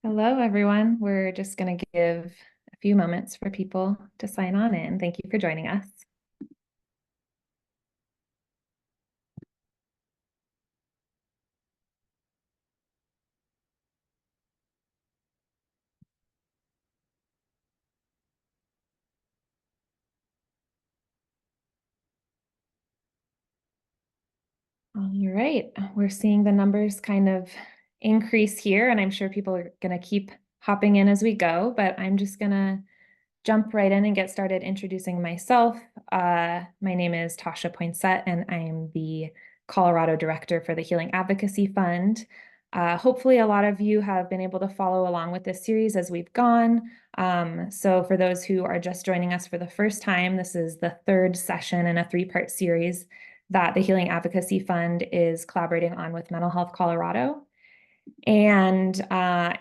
Hello, everyone. We're just going to give a few moments for people to sign on in. Thank you for joining us. All right, we're seeing the numbers kind of increase here, and I'm sure people are going to keep hopping in as we go, but I'm just going to jump right in and get started introducing myself. My name is Tasha Poinsett, and I'm the Colorado Director for the Healing Advocacy Fund. Hopefully, a lot of you have been able to follow along with this series as we've gone. So for those who are just joining us for the first time, this is the third session in a three-part series that the Healing Advocacy Fund is collaborating on with Mental Health Colorado. And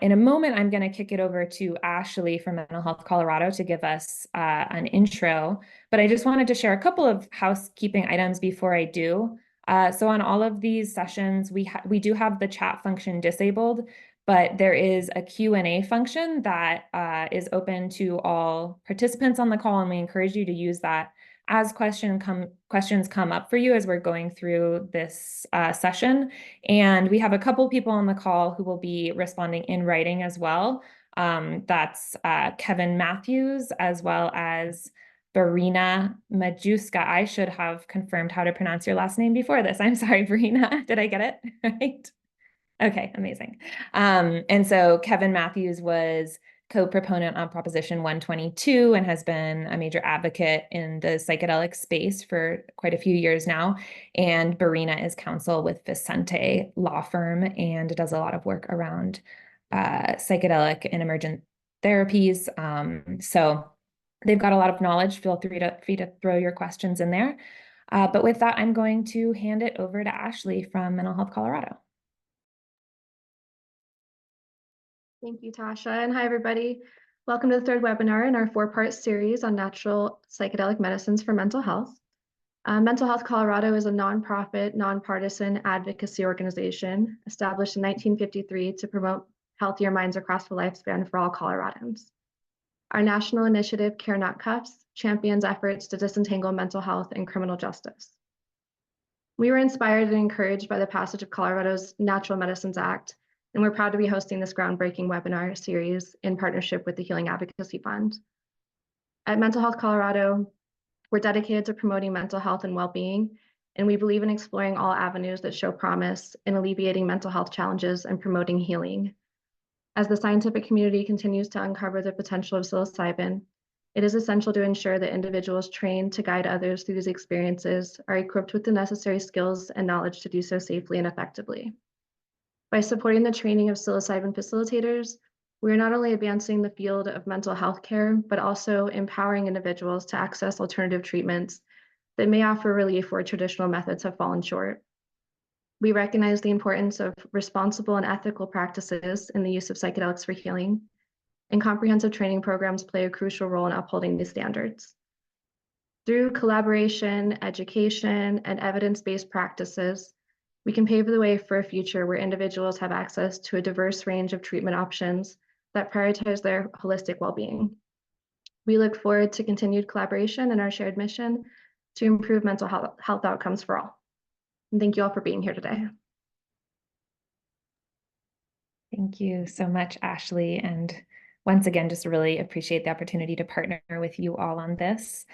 in a moment, I'm going to kick it over to Ashley from Mental Health Colorado to give us an intro. But I just wanted to share a couple of housekeeping items before I do. So on all of these sessions, we do have the chat function disabled, but there is a Q&A function that is open to all participants on the call, and we encourage you to use that as questions come up for you as we're going through this session. And we have a couple people on the call who will be responding in writing as well. That's Kevin Matthews, as well as Barina Majuska. I should have confirmed how to pronounce your last name before this. I'm sorry, Barina. Did I get it right? Okay, amazing. And so Kevin Matthews was co-proponent on Proposition 122 and has been a major advocate in the psychedelic space for quite a few years now. And Barina is counsel with Vicente Law Firm and does a lot of work around psychedelic and emergent therapies. So they've got a lot of knowledge. Feel free to throw your questions in there. But with that, I'm going to hand it over to Ashley from Mental Health Colorado. Thank you, Tasha, and hi, everybody. Welcome to the third webinar in our four-part series on natural psychedelic medicines for mental health. Mental Health Colorado is a nonprofit, nonpartisan advocacy organization established in 1953 to promote healthier minds across the lifespan for all Coloradans. Our national initiative, Care Not Cuffs, champions efforts to disentangle mental health and criminal justice. We were inspired and encouraged by the passage of Colorado's Natural Medicines Act, and we're proud to be hosting this groundbreaking webinar series in partnership with the Healing Advocacy Fund. At Mental Health Colorado, we're dedicated to promoting mental health and well-being, and we believe in exploring all avenues that show promise in alleviating mental health challenges and promoting healing. As the scientific community continues to uncover the potential of psilocybin, it is essential to ensure that individuals trained to guide others through these experiences are equipped with the necessary skills and knowledge to do so safely and effectively. By supporting the training of psilocybin facilitators, we are not only advancing the field of mental health care, but also empowering individuals to access alternative treatments that may offer relief where traditional methods have fallen short. We recognize the importance of responsible and ethical practices in the use of psychedelics for healing, and comprehensive training programs play a crucial role in upholding these standards. Through collaboration, education, and evidence-based practices, we can pave the way for a future where individuals have access to a diverse range of treatment options that prioritize their holistic well-being. We look forward to continued collaboration in our shared mission to improve mental health outcomes for all. And thank you all for being here today. Thank you so much, Ashley. And once again, just really appreciate the opportunity to partner with you all on this.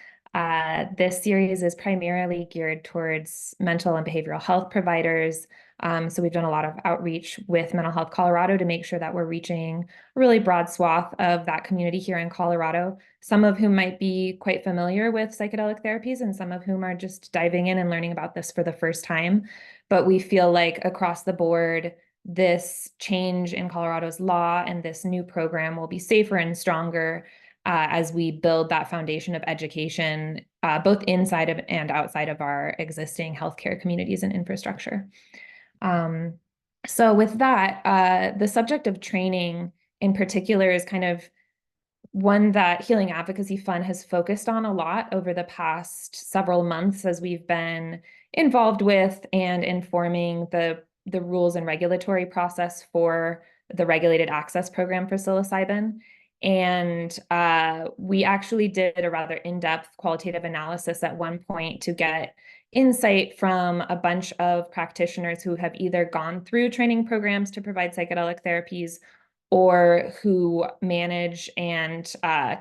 This series is primarily geared towards mental and behavioral health providers. So we've done a lot of outreach with Mental Health Colorado to make sure that we're reaching a really broad swath of that community here in Colorado, some of whom might be quite familiar with psychedelic therapies and some of whom are just diving in and learning about this for the first time. But we feel like across the board, this change in Colorado's law and this new program will be safer and stronger as we build that foundation of education, both inside of and outside of our existing healthcare communities and infrastructure. So with that, the subject of training in particular is kind of one that Healing Advocacy Fund has focused on a lot over the past several months as we've been involved with and informing the rules and regulatory process for the regulated access program for psilocybin. And we actually did a rather in-depth qualitative analysis at one point to get insight from a bunch of practitioners who have either gone through training programs to provide psychedelic therapies or who manage and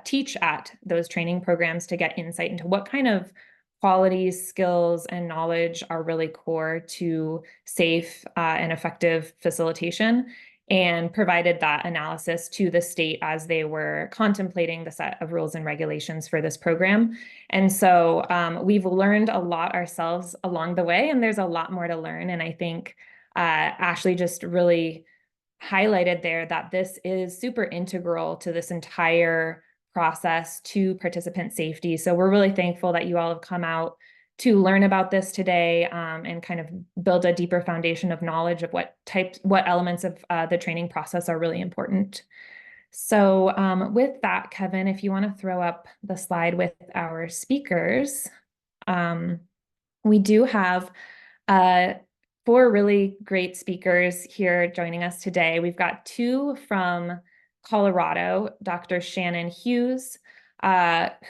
teach at those training programs to get insight into what kind of qualities, skills, and knowledge are really core to safe and effective facilitation, and provided that analysis to the state as they were contemplating the set of rules and regulations for this program. And so we've learned a lot ourselves along the way, and there's a lot more to learn. And I think Ashley just really highlighted there that this is super integral to this entire process to participant safety. So we're really thankful that you all have come out to learn about this today, and kind of build a deeper foundation of knowledge of what elements of the training process are really important. So with that, Kevin, if you want to throw up the slide with our speakers, we do have four really great speakers here joining us today. We've got two from Colorado, Dr. Shannon Hughes,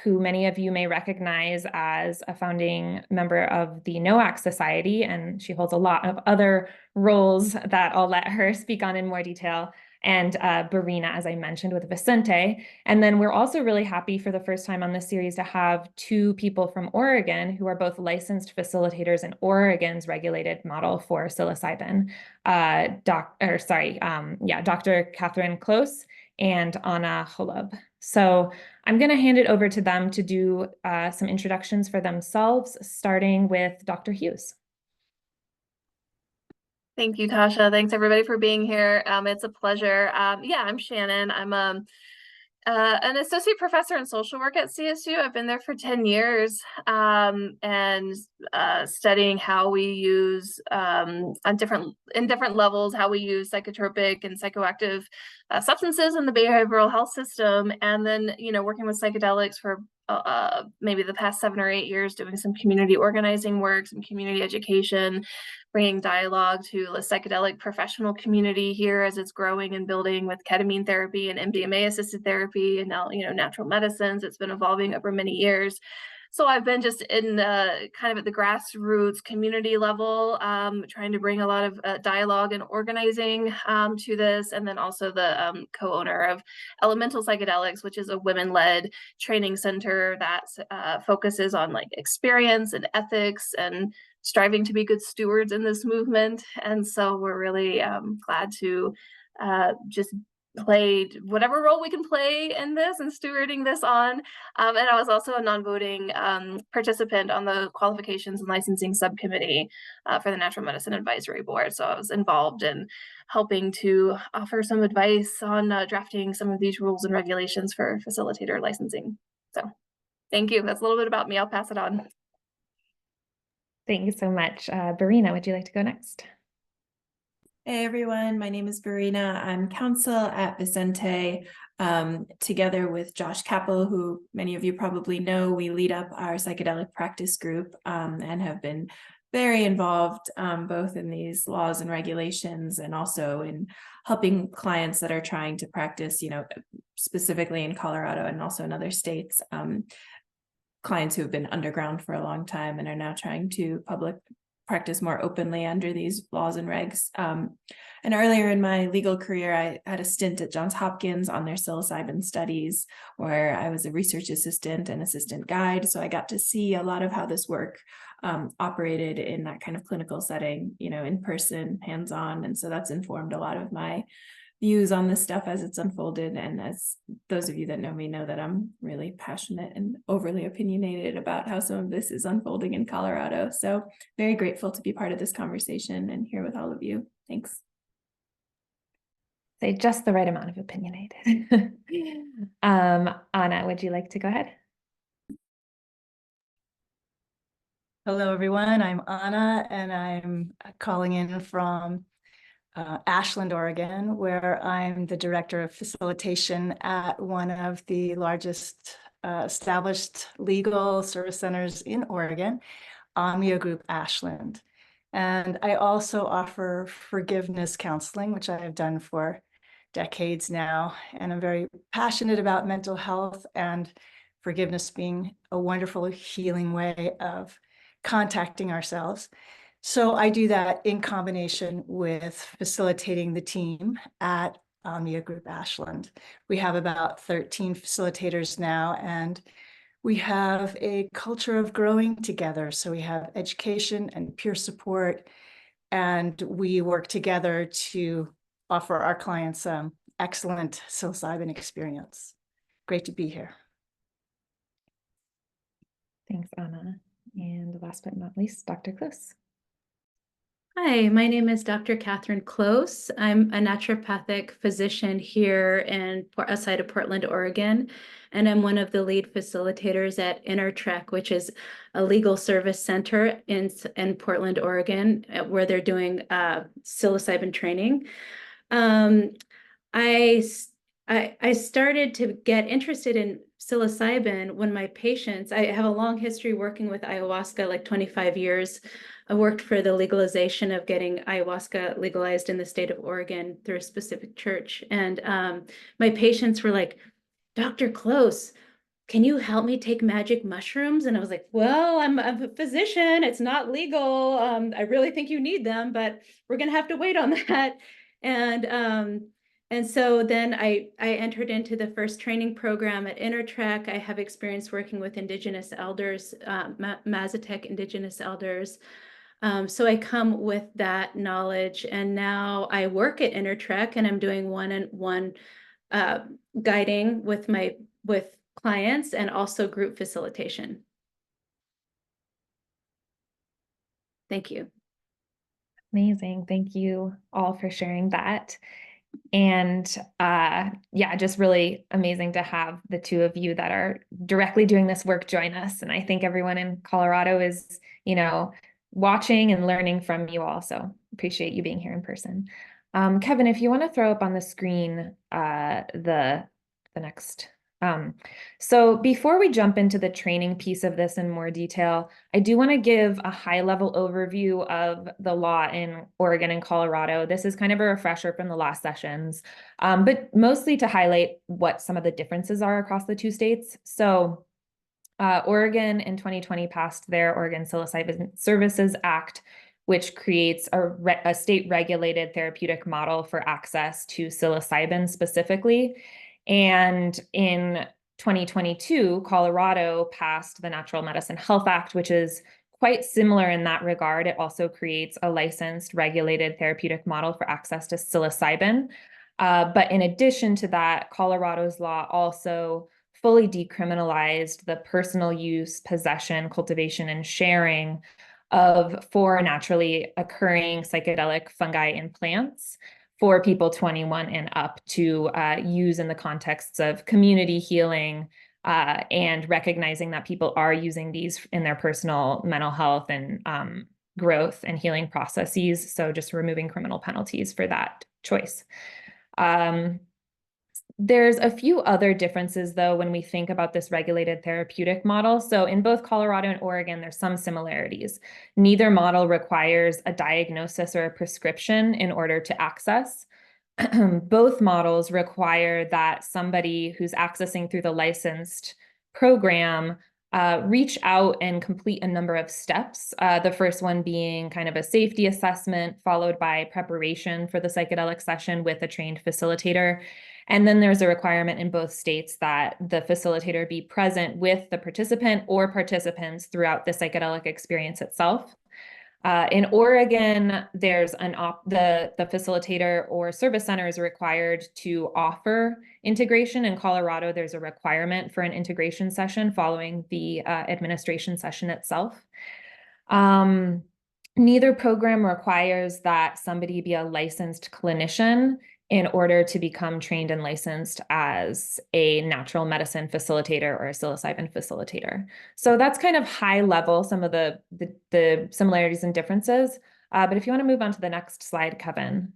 who many of you may recognize as a founding member of the NOAC Society, and she holds a lot of other roles that I'll let her speak on in more detail, and Barina, as I mentioned, with Vicente. And then we're also really happy for the first time on this series to have two people from Oregon who are both licensed facilitators in Oregon's regulated model for psilocybin. Dr. Catherine Close and Anna Holub. So I'm going to hand it over to them to do some introductions for themselves, starting with Dr. Hughes. Thank you, Tasha. Thanks everybody for being here. It's a pleasure. Yeah, I'm Shannon. I'm an associate professor in social work at CSU. I've been there for 10 years, and studying how we use in different levels, how we use psychotropic and psychoactive substances in the behavioral health system, and then working with psychedelics for maybe the past 7 or 8 years, doing some community organizing work, some community education, bringing dialogue to the psychedelic professional community here as it's growing and building with ketamine therapy and MDMA assisted therapy, and now natural medicines. It's been evolving over many years. So I've been just in kind of at the grassroots community level, trying to bring a lot of dialogue and organizing to this, and then also the co-owner of Elemental Psychedelics, which is a women-led training center that focuses on like experience and ethics and striving to be good stewards in this movement. And so we're really glad to just play whatever role we can play in this and stewarding this on. And I was also a non-voting participant on the qualifications and licensing subcommittee for the Natural Medicine Advisory Board. So I was involved in helping to offer some advice on drafting some of these rules and regulations for facilitator licensing. So thank you. That's a little bit about me. I'll pass it on. Thank you so much. Barina, would you like to go next? Hey everyone, my name is Barina. I'm counsel at Vicente, together with Josh Capel, who many of you probably know. We lead up our psychedelic practice group and have been very involved both in these laws and regulations and also in helping clients that are trying to practice, specifically in Colorado and also in other states, clients who have been underground for a long time and are now trying to practice more openly under these laws and regs. And earlier in my legal career, I had a stint at Johns Hopkins on their psilocybin studies, where I was a research assistant and assistant guide. So I got to see a lot of how this work operated in that kind of clinical setting, in person, hands-on. And so that's informed a lot of my views on this stuff as it's unfolded. And as those of you that know me know that I'm really passionate and overly opinionated about how some of this is unfolding in Colorado. So very grateful to be part of this conversation and here with all of you. Thanks. Say just the right amount of opinionated. Anna, would you like to go ahead? Hello, everyone. I'm Anna, and I'm calling in from Ashland, Oregon, where I'm the director of facilitation at one of the largest established legal service centers in Oregon, AMIA Group Ashland. And I also offer forgiveness counseling, which I have done for decades now, and I'm very passionate about mental health and forgiveness being a wonderful healing way of contacting ourselves. So I do that in combination with facilitating the team at Omnia Group Ashland. We have about 13 facilitators now, and we have a culture of growing together. So we have education and peer support, and we work together to offer our clients excellent psilocybin experience. Great to be here. Thanks, Anna. And last but not least, Dr. Close. Hi, my name is Dr. Catherine Close. I'm a naturopathic physician here outside of Portland, Oregon, and I'm one of the lead facilitators at InnerTrek, which is a legal service center in Portland, Oregon, where they're doing psilocybin training. I started to get interested in psilocybin when my patients, I have a long history working with ayahuasca, like 25 years. I worked for the legalization of getting ayahuasca legalized in the state of Oregon through a specific church. And my patients were like, Dr. Close, can you help me take magic mushrooms? And I was like, well, I'm a physician. It's not legal. I really think you need them, but we're going to have to wait on that. And so then I entered into the first training program at InnerTrek. I have experience working with Indigenous elders, Mazatec Indigenous elders. So I come with that knowledge, and now I work at InnerTrek, and I'm doing one-on-one guiding with clients and also group facilitation. Thank you. Amazing. Thank you all for sharing that. And yeah, just really amazing to have the two of you that are directly doing this work join us. And I think everyone in Colorado is, watching and learning from you all. So appreciate you being here in person. Kevin, if you want to throw up on the screen the next. So before we jump into the training piece of this in more detail, I do want to give a high-level overview of the law in Oregon and Colorado. This is kind of a refresher from the last sessions, but mostly to highlight what some of the differences are across the two states. So Oregon in 2020 passed their Oregon Psilocybin Services Act, which creates a state-regulated therapeutic model for access to psilocybin specifically. And in 2022, Colorado passed the Natural Medicine Health Act, which is quite similar in that regard. It also creates a licensed, regulated therapeutic model for access to psilocybin. But in addition to that, Colorado's law also fully decriminalized the personal use, possession, cultivation, and sharing of 4 naturally occurring psychedelic fungi and plants for people 21 and up to use in the contexts of community healing and recognizing that people are using these in their personal mental health and growth and healing processes. So just removing criminal penalties for that choice. There's a few other differences, though, when we think about this regulated therapeutic model. So in both Colorado and Oregon, there's some similarities. Neither model requires a diagnosis or a prescription in order to access. Both models require that somebody who's accessing through the licensed program reach out and complete a number of steps. The first one being kind of a safety assessment, followed by preparation for the psychedelic session with a trained facilitator. And then there's a requirement in both states that the facilitator be present with the participant or participants throughout the psychedelic experience itself. In Oregon, there's the facilitator or service center is required to offer integration. In Colorado, there's a requirement for an integration session following the administration session itself. Neither program requires that somebody be a licensed clinician in order to become trained and licensed as a natural medicine facilitator or a psilocybin facilitator. So that's kind of high level, some of the similarities and differences. But if you want to move on to the next slide, Kevin.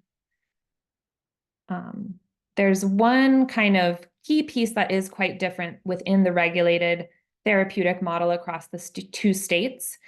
There's one kind of key piece that is quite different within the regulated therapeutic model across the two states.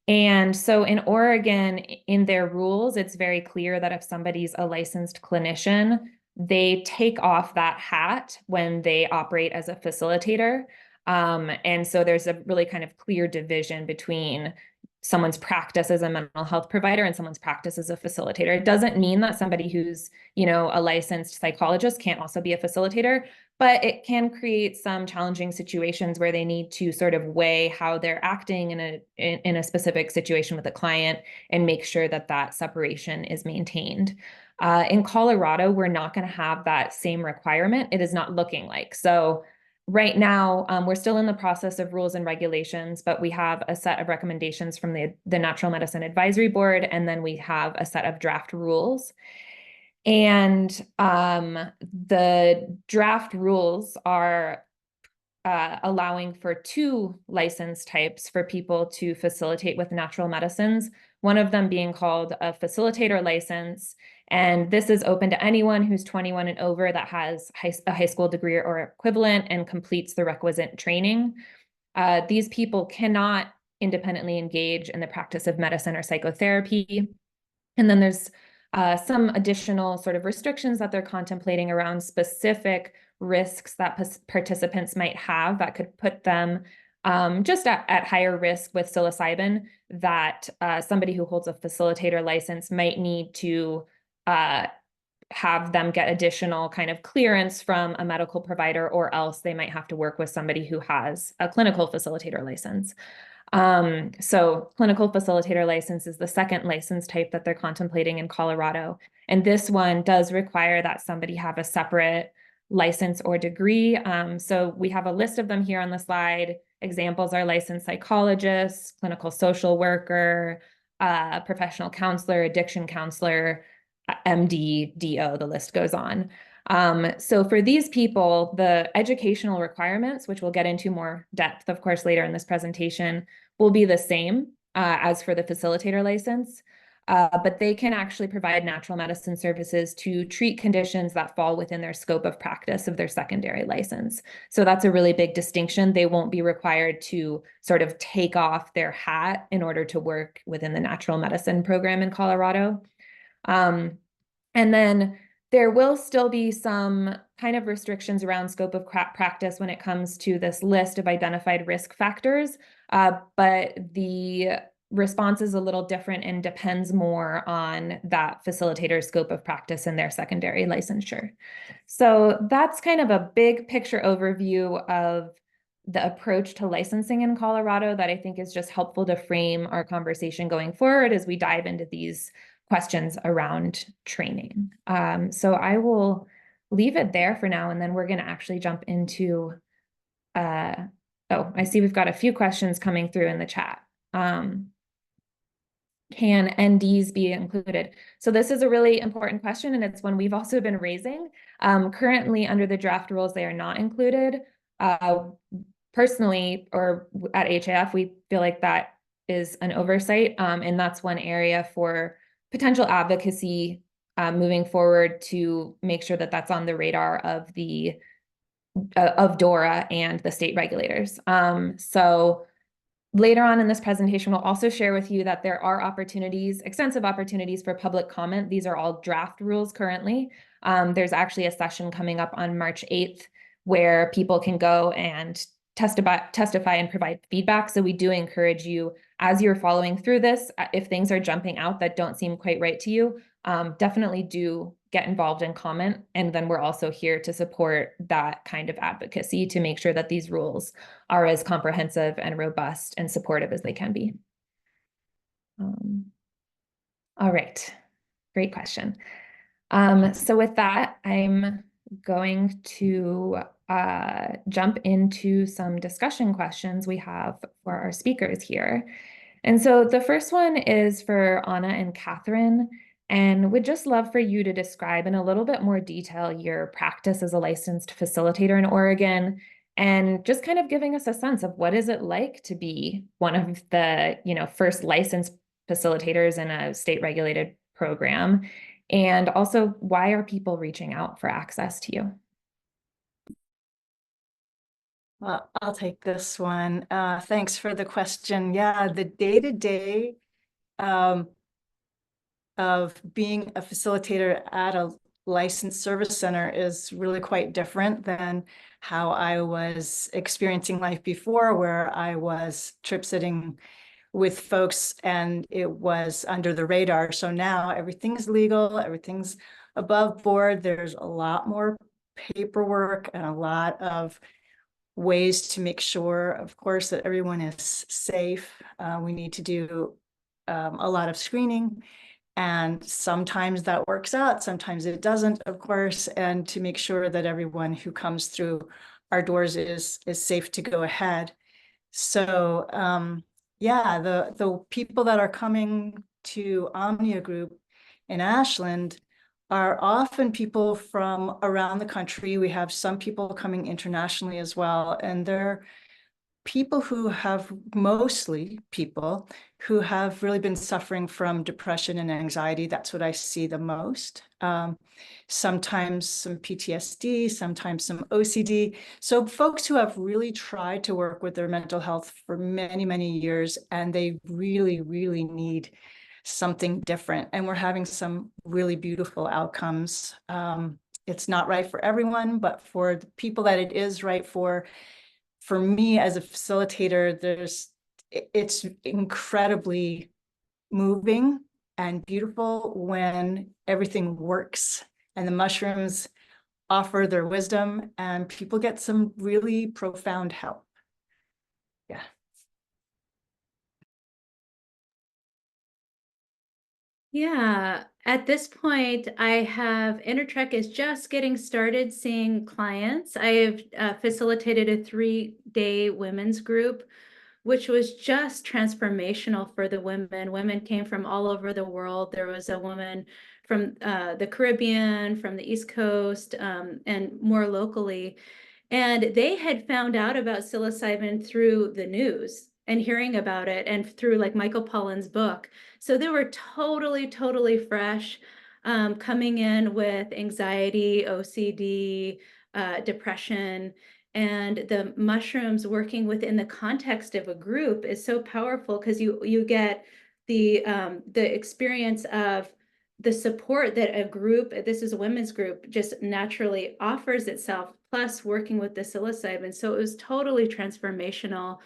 And so in Oregon, in their rules, it's very clear that if somebody's a licensed clinician, they take off that hat when they operate as a facilitator. And so there's a really kind of clear division between someone's practice as a mental health provider and someone's practice as a facilitator. It doesn't mean that somebody who's, a licensed psychologist can't also be a facilitator, but it can create some challenging situations where they need to sort of weigh how they're acting in a specific situation with a client and make sure that that separation is maintained. In Colorado, we're not going to have that same requirement. It is not looking like. So right now, we're still in the process of rules and regulations, but we have a set of recommendations from the Natural Medicine Advisory Board, and then we have a set of draft rules. And the draft rules are allowing for 2 license types for people to facilitate with natural medicines, one of them being called a facilitator license. And this is open to anyone who's 21 and over that has a high school degree or equivalent and completes the requisite training. These people cannot independently engage in the practice of medicine or psychotherapy. And then there's some additional sort of restrictions that they're contemplating around specific risks that participants might have that could put them just at higher risk with psilocybin, that somebody who holds a facilitator license might need to have them get additional kind of clearance from a medical provider, or else they might have to work with somebody who has a clinical facilitator license. So clinical facilitator license is the second license type that they're contemplating in Colorado. And this one does require that somebody have a separate license or degree. So we have a list of them here on the slide. Examples are licensed psychologist, clinical social worker, professional counselor, addiction counselor, MD, DO, the list goes on. So for these people, the educational requirements, which we'll get into more depth, of course, later in this presentation, will be the same as for the facilitator license, but they can actually provide natural medicine services to treat conditions that fall within their scope of practice of their secondary license. So that's a really big distinction. They won't be required to sort of take off their hat in order to work within the natural medicine program in Colorado. And then there will still be some kind of restrictions around scope of practice when it comes to this list of identified risk factors, but the response is a little different and depends more on that facilitator's scope of practice and their secondary licensure. So that's kind of a big picture overview of the approach to licensing in Colorado that I think is just helpful to frame our conversation going forward as we dive into these questions around training. So I will leave it there for now, and then we're going to actually jump into, I see we've got a few questions coming through in the chat. Can NDs be included? So this is a really important question, and it's one we've also been raising. Currently, under the draft rules, they are not included. Personally, or at HAF, we feel like that is an oversight, and that's one area for potential advocacy moving forward to make sure that that's on the radar of the of DORA and the state regulators. So later on in this presentation, we'll also share with you that there are opportunities, extensive opportunities for public comment. These are all draft rules currently. There's actually a session coming up on March 8th where people can go and testify and provide feedback. So we do encourage you, as you're following through this, if things are jumping out that don't seem quite right to you, definitely do get involved and comment. And then we're also here to support that kind of advocacy to make sure that these rules are as comprehensive and robust and supportive as they can be. All right, great question. So with that, I'm going to jump into some discussion questions we have for our speakers here. And so the first one is for Anna and Catherine, and would just love for you to describe in a little bit more detail your practice as a licensed facilitator in Oregon, and just kind of giving us a sense of what is it like to be one of the, first licensed facilitators in a state regulated program, and also why are people reaching out for access to you? Well, I'll take this one. Thanks for the question. Yeah, the day-to-day of being a facilitator at a licensed service center is really quite different than how I was experiencing life before, where I was trip sitting with folks and it was under the radar. So now everything's legal, everything's above board. There's a lot more paperwork and a lot of ways to make sure, of course, that everyone is safe. We need to do a lot of screening, and sometimes that works out, sometimes it doesn't, of course, and to make sure that everyone who comes through our doors is safe to go ahead. So yeah, the people that are coming to Omnia Group in Ashland are often people from around the country. We have some people coming internationally as well, and they're people who have, mostly people who have really been suffering from depression and anxiety. That's what I see the most. Sometimes some PTSD, sometimes some OCD. So folks who have really tried to work with their mental health for many, many years, and they really, really need something different. And we're having some really beautiful outcomes. It's not right for everyone, but for the people that it is right for me as a facilitator, it's incredibly moving and beautiful when everything works and the mushrooms offer their wisdom and people get some really profound help. Yeah. Yeah, at this point, I have Intertrek is just getting started seeing clients. I have facilitated a 3-day women's group, which was just transformational for the women. Women came from all over the world. There was a woman from the Caribbean, from the East Coast, and more locally. And they had found out about psilocybin through the news and hearing about it and through like Michael Pollan's book. So they were totally, totally fresh, coming in with anxiety, OCD, depression, and the mushrooms working within the context of a group is so powerful because you get the experience of the support that a group, this is a women's group, just naturally offers itself, plus working with the psilocybin. So it was totally transformational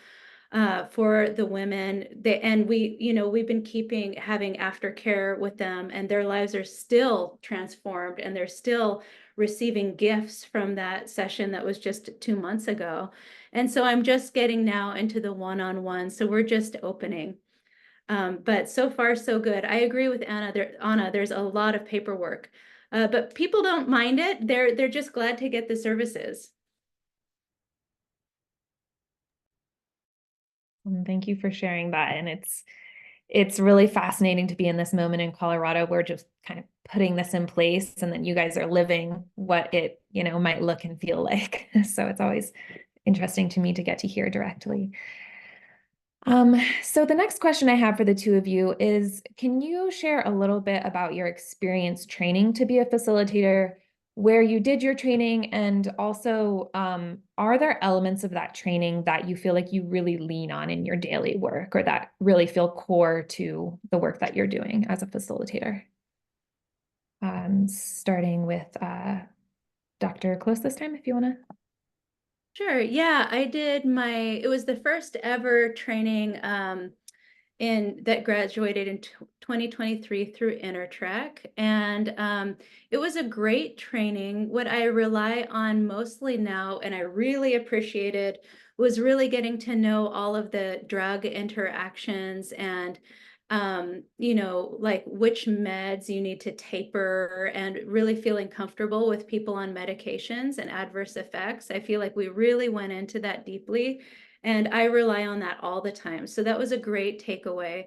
for the women. And we've been having aftercare with them, and their lives are still transformed, and they're still receiving gifts from that session that was just 2 months ago. And so I'm just getting now into the one-on-one. So we're just opening. But so far, so good. I agree with Anna. There's a lot of paperwork, but people don't mind it. They're just glad to get the services. Thank you for sharing that. And it's really fascinating to be in this moment in Colorado. We're just kind of putting this in place, and then you guys are living what it, might look and feel like. So it's always interesting to me to get to hear directly. So the next question I have for the two of you is, can you share a little bit about your experience training to be a facilitator, where you did your training, and also are there elements of that training that you feel like you really lean on in your daily work, or that really feel core to the work that you're doing as a facilitator? Starting with Dr. Close this time, if you want to. Sure. Yeah, I did it was the first ever training that graduated in 2023 through Intertrek. And it was a great training. What I rely on mostly now, and I really appreciated, was really getting to know all of the drug interactions and like which meds you need to taper, and really feeling comfortable with people on medications and adverse effects. I feel like we really went into that deeply, and I rely on that all the time. So that was a great takeaway.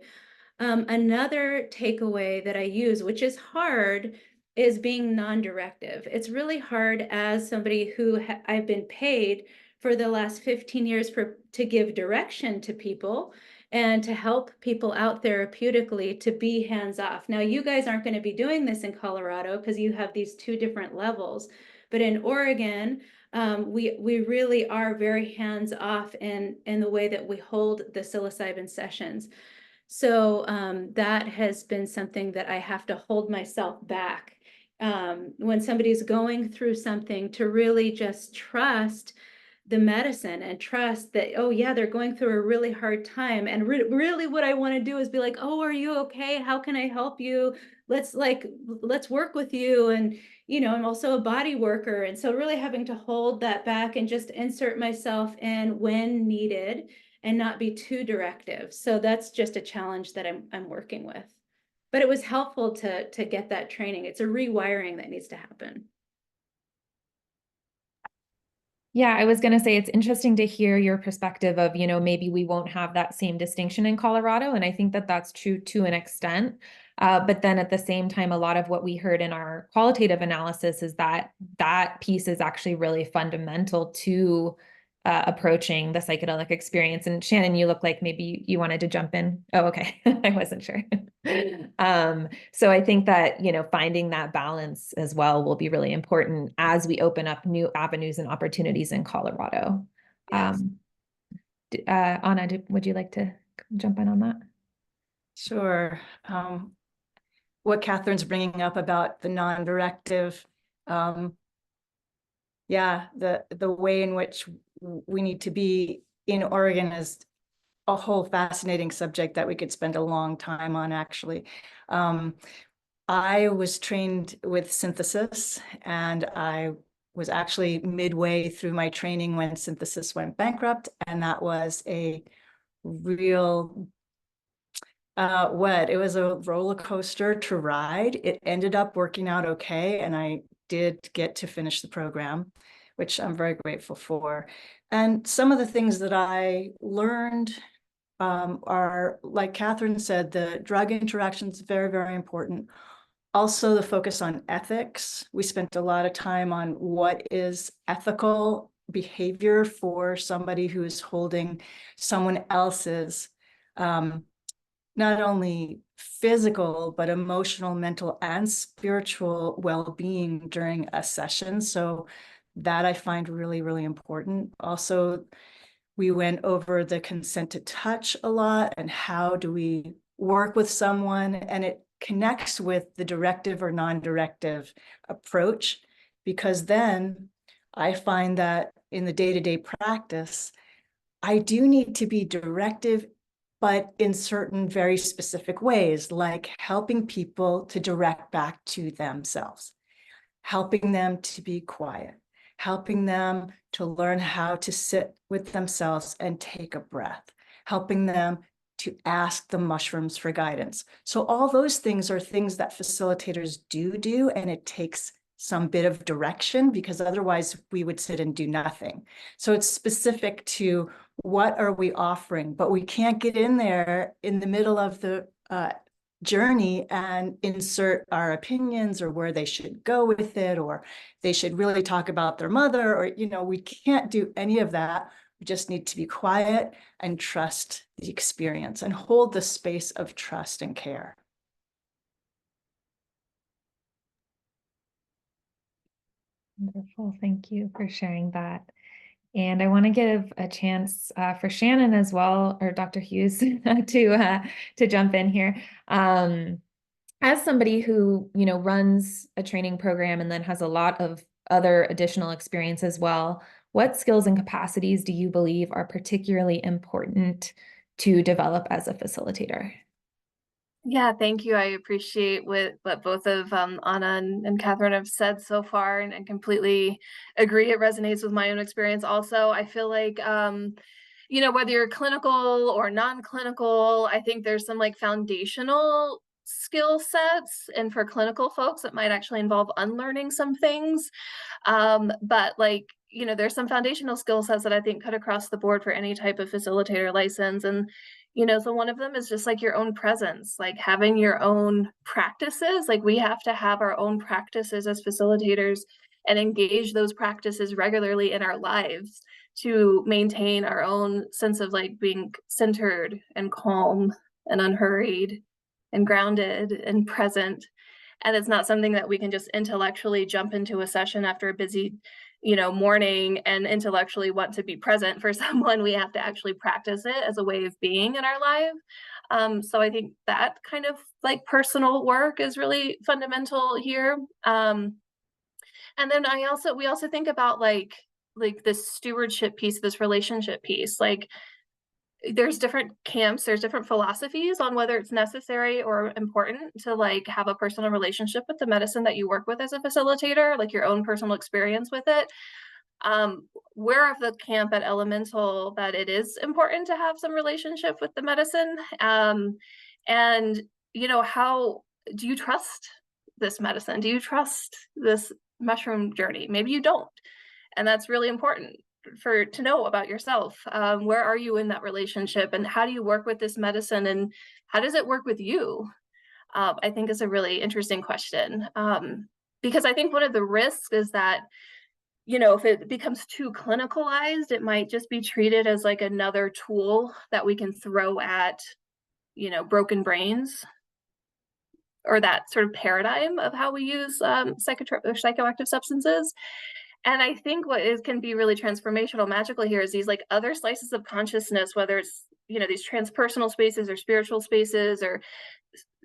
Another takeaway that I use, which is hard, is being non-directive. It's really hard as somebody who I've been paid for the last 15 years to give direction to people and to help people out therapeutically, to be hands-off. Now, you guys aren't going to be doing this in Colorado because you have these 2 different levels, but in Oregon, we really are very hands-off in the way that we hold the psilocybin sessions. So that has been something that I have to hold myself back when somebody's going through something, to really just trust the medicine and trust that, oh yeah, they're going through a really hard time. And really what I want to do is be like, oh, are you okay? How can I help you? Let's work with you. And, I'm also a body worker. And so really having to hold that back and just insert myself in when needed and not be too directive. So that's just a challenge that I'm working with. But it was helpful to get that training. It's a rewiring that needs to happen. Yeah, I was going to say it's interesting to hear your perspective of, maybe we won't have that same distinction in Colorado. And I think that that's true to an extent. But then at the same time, a lot of what we heard in our qualitative analysis is that that piece is actually really fundamental to approaching the psychedelic experience. And Shannon, you look like maybe you wanted to jump in. Oh, okay. I wasn't sure. So I think that, finding that balance as well will be really important as we open up new avenues and opportunities in Colorado. Yes. Anna, would you like to jump in on that? Sure. What Catherine's bringing up about the non-directive, yeah, the way in which we need to be in Oregon is a whole fascinating subject that we could spend a long time on, actually. I was trained with synthesis, and I was actually midway through my training when synthesis went bankrupt, and that was a real it was a roller coaster to ride. It ended up working out okay, and I did get to finish the program, which I'm very grateful for. And some of the things that I learned are, like Catherine said, the drug interactions, very, very important. Also, the focus on ethics. We spent a lot of time on what is ethical behavior for somebody who is holding someone else's not only physical, but emotional, mental, and spiritual well-being during a session. So that I find really, really important. Also, we went over the consent to touch a lot and how do we work with someone, and it connects with the directive or non-directive approach, because then I find that in the day-to-day practice, I do need to be directive, but in certain very specific ways, like helping people to direct back to themselves, helping them to be quiet, helping them to learn how to sit with themselves and take a breath, helping them to ask the mushrooms for guidance. So all those things are things that facilitators do, and it takes some bit of direction, because otherwise we would sit and do nothing. So it's specific to what are we offering, but we can't get in there in the middle of the journey and insert our opinions or where they should go with it, or they should really talk about their mother, or, we can't do any of that. We just need to be quiet and trust the experience and hold the space of trust and care. Wonderful. Thank you for sharing that. And I want to give a chance for Shannon as well, or Dr. Hughes, to jump in here. As somebody who, runs a training program and then has a lot of other additional experience as well, what skills and capacities do you believe are particularly important to develop as a facilitator? Yeah, thank you. I appreciate what both of Anna and Catherine have said so far, and completely agree. It resonates with my own experience also. I feel like, whether you're clinical or non-clinical, I think there's some like foundational skill sets. And for clinical folks, it might actually involve unlearning some things. But there's some foundational skill sets that I think cut across the board for any type of facilitator license. And so one of them is just like your own presence, like having your own practices. Like we have to have our own practices as facilitators and engage those practices regularly in our lives to maintain our own sense of like being centered and calm and unhurried and grounded and present. And it's not something that we can just intellectually jump into a session after a busy morning and intellectually want to be present for someone. We have to actually practice it as a way of being in our life. So I think that kind of like personal work is really fundamental here. And then we also think about like this stewardship piece, this relationship piece. Like there's different camps, there's different philosophies on whether it's necessary or important to like have a personal relationship with the medicine that you work with as a facilitator, like your own personal experience with it. We're of the camp at Elemental that it is important to have some relationship with the medicine. And you know, how do you trust this medicine? Do you trust this mushroom journey? Maybe you don't. And that's really important to know about yourself. Where are you in that relationship, and how do you work with this medicine, and how does it work with you? I think is a really interesting question, because I think one of the risks is that, you know, if it becomes too clinicalized, it might just be treated as like another tool that we can throw at, you know, broken brains, or that sort of paradigm of how we use psychoactive substances. And I think can be really transformational, magical here is these like other slices of consciousness, whether it's, you know, these transpersonal spaces or spiritual spaces or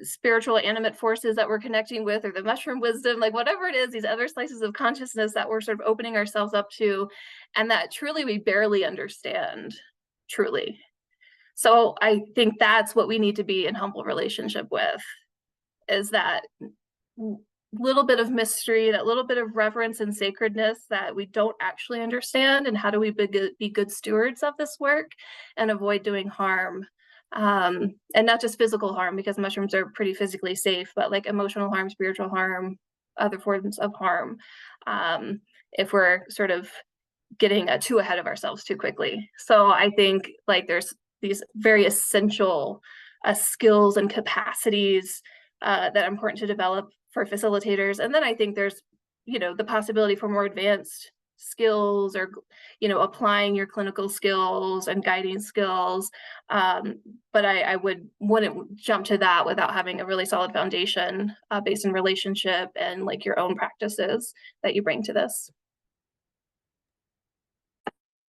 spiritual animate forces that we're connecting with, or the mushroom wisdom, like whatever it is, these other slices of consciousness that we're sort of opening ourselves up to, and that truly we barely understand, truly. So I think that's what we need to be in humble relationship with, is that little bit of mystery, that little bit of reverence and sacredness that we don't actually understand, and how do we be good stewards of this work and avoid doing harm, and not just physical harm, because mushrooms are pretty physically safe, but like emotional harm, spiritual harm, other forms of harm, if we're sort of getting too ahead of ourselves too quickly. So I think like there's these very essential skills and capacities that are important to develop for facilitators. And then I think there's, you know, the possibility for more advanced skills, or, you know, applying your clinical skills and guiding skills. But I wouldn't jump to that without having a really solid foundation based in relationship and like your own practices that you bring to this.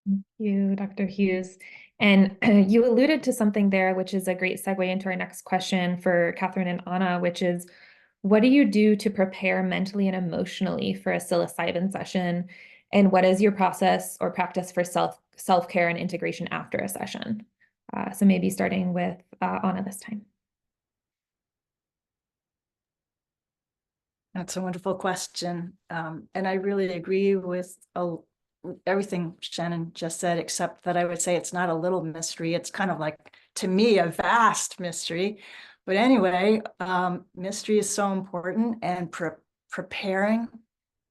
Thank you, Dr. Hughes. And you alluded to something there, which is a great segue into our next question for Catherine and Anna, which is, what do you do to prepare mentally and emotionally for a psilocybin session? And what is your process or practice for self-care and integration after a session? So maybe starting with Anna this time. That's a wonderful question. And I really agree with everything Shannon just said, except that I would say it's not a little mystery. It's kind of like, to me, a vast mystery. But anyway, mystery is so important, and preparing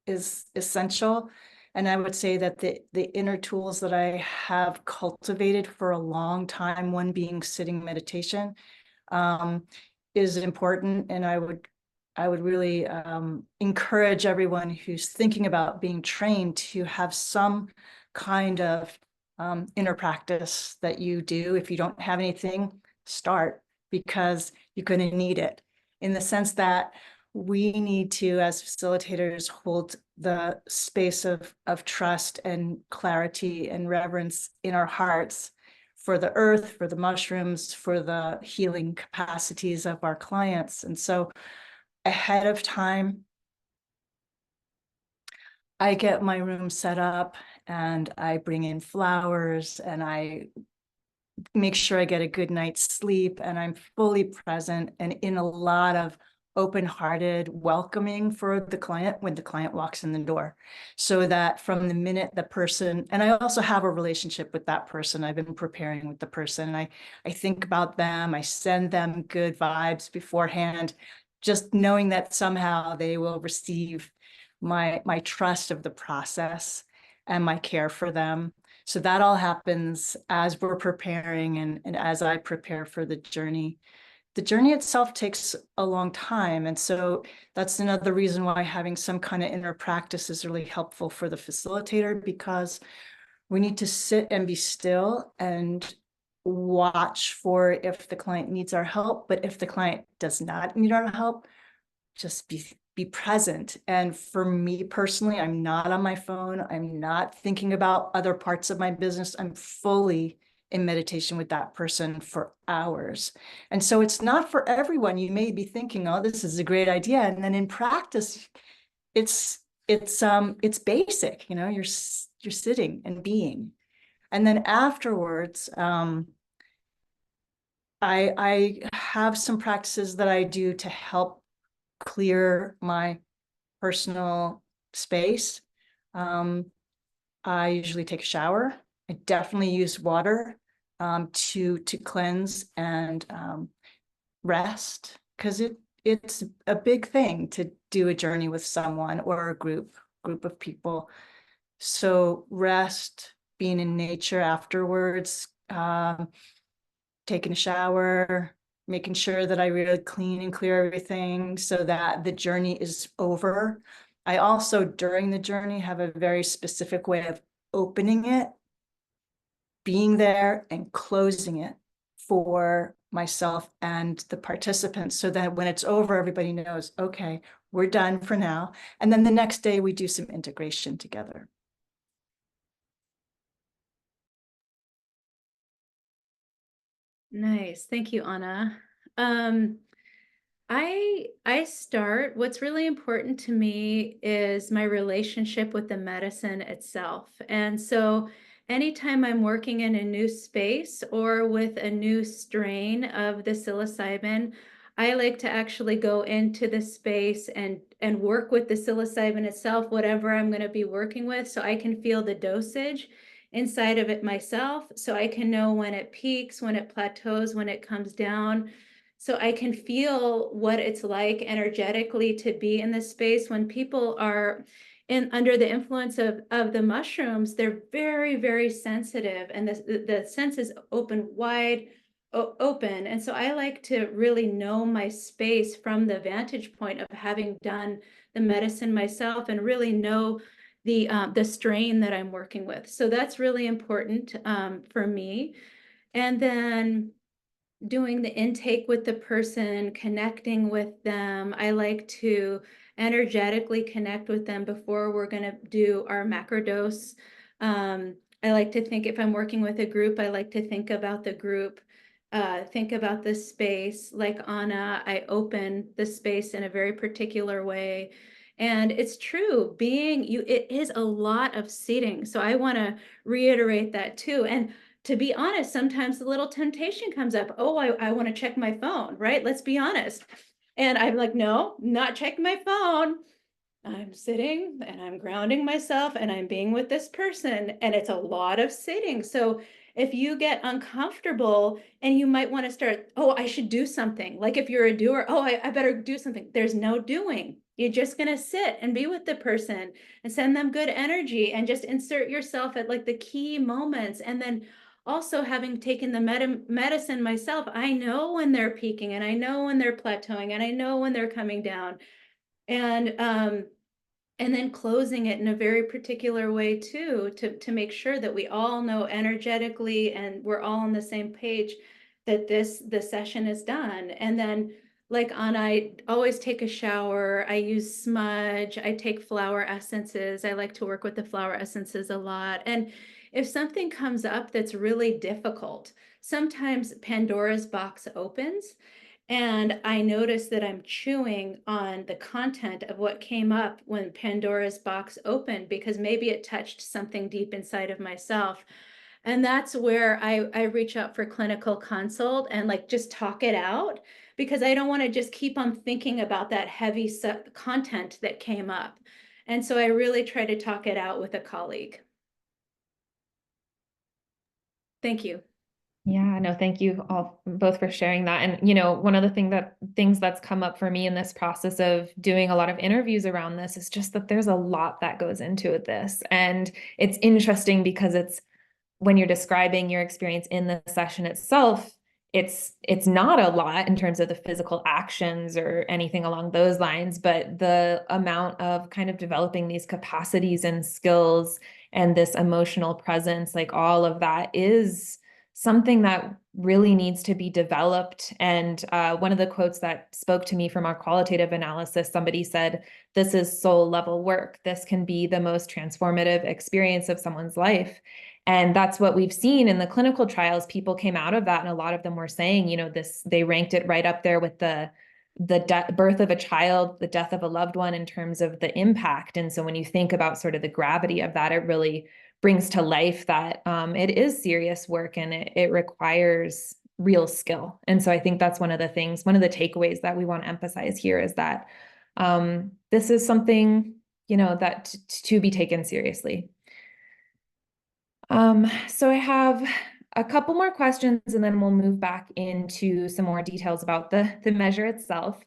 is essential. And I would say that the inner tools that I have cultivated for a long time, one being sitting meditation, is important. And I would really encourage everyone who's thinking about being trained to have some kind of inner practice that you do. If you don't have anything, start, because you're going to need it, in the sense that we need to, as facilitators, hold the space of trust and clarity and reverence in our hearts for the earth, for the mushrooms, for the healing capacities of our clients. And so ahead of time, I get my room set up, and I bring in flowers, and I make sure I get a good night's sleep, and I'm fully present and in a lot of open-hearted welcoming for the client when the client walks in the door, so that from the minute the person, and I also have a relationship with that person, I've been preparing with the person, and I think about them, I send them good vibes beforehand, just knowing that somehow they will receive my trust of the process and my care for them. So that all happens as we're preparing, and as I prepare for the journey. The journey itself takes a long time. And so that's another reason why having some kind of inner practice is really helpful for the facilitator, because we need to sit and be still and watch for if the client needs our help. But if the client does not need our help, just be present. And for me personally, I'm not on my phone. I'm not thinking about other parts of my business. I'm fully in meditation with that person for hours. And so it's not for everyone. You may be thinking, oh, this is a great idea. And then in practice, it's basic, you know, you're sitting and being. And then afterwards, I have some practices that I do to help clear my personal space. I usually take a shower. I definitely use water to cleanse and rest, because it's a big thing to do a journey with someone or a group of people. So rest, being in nature afterwards, taking a shower, making sure that I really clean and clear everything so that the journey is over. I also, during the journey, have a very specific way of opening it, being there, and closing it for myself and the participants, so that when it's over, everybody knows, okay, we're done for now. And then the next day we do some integration together. Nice. Thank you, Anna. I start, what's really important to me is my relationship with the medicine itself. And so anytime I'm working in a new space or with a new strain of the psilocybin, I like to actually go into the space and work with the psilocybin itself, whatever I'm going to be working with, so I can feel the dosage inside of it myself, so I can know when it peaks, when it plateaus, when it comes down. So I can feel what it's like energetically to be in this space. When people are under the influence of the mushrooms, they're very, very sensitive, and the senses open wide open. And so I like to really know my space from the vantage point of having done the medicine myself, and really know the strain that I'm working with. So that's really important for me. And then doing the intake with the person, connecting with them. I like to energetically connect with them before we're going to do our macrodose. I like to think, if I'm working with a group, I like to think about the group, think about the space. Like Anna, I open the space in a very particular way. And it's true, it is a lot of seating. So I want to reiterate that too. And to be honest, sometimes the little temptation comes up. Oh, I want to check my phone, right? Let's be honest. And I'm like, no, not checking my phone. I'm sitting and I'm grounding myself and I'm being with this person. And it's a lot of sitting. So if you get uncomfortable and you might want to start, oh, I should do something. Like if you're a doer, oh, I better do something. There's no doing. You're just going to sit and be with the person and send them good energy, and just insert yourself at like the key moments. And then also, having taken the medicine myself, I know when they're peaking, and I know when they're plateauing, and I know when they're coming down. And then closing it in a very particular way too, to make sure that we all know energetically and we're all on the same page that the session is done. And then, like Anna, I always take a shower. I use smudge. I take flower essences. I like to work with the flower essences a lot. And if something comes up that's really difficult, sometimes Pandora's box opens, and I notice that I'm chewing on the content of what came up when Pandora's box opened, because maybe it touched something deep inside of myself. And that's where I reach out for clinical consult and like just talk it out, because I don't want to just keep on thinking about that heavy content that came up. And so I really try to talk it out with a colleague. Thank you. Yeah, no, thank you all both for sharing that. And, you know, one of the things that's come up for me in this process of doing a lot of interviews around this is just that there's a lot that goes into this. And it's interesting because when you're describing your experience in the session itself, it's not a lot in terms of the physical actions or anything along those lines, but the amount of kind of developing these capacities and skills and this emotional presence, like all of that is something that really needs to be developed. And one of the quotes that spoke to me from our qualitative analysis, somebody said, "This is soul level work. This can be the most transformative experience of someone's life." And that's what we've seen in the clinical trials. People came out of that, and a lot of them were saying, you know, they ranked it right up there with the birth of a child, the death of a loved one, in terms of the impact. And so when you think about sort of the gravity of that, it really brings to life that it is serious work, and it requires real skill. And so I think that's one of the takeaways that we want to emphasize here is that this is something, you know, that to be taken seriously. So I have a couple more questions, and then we'll move back into some more details about the measure itself.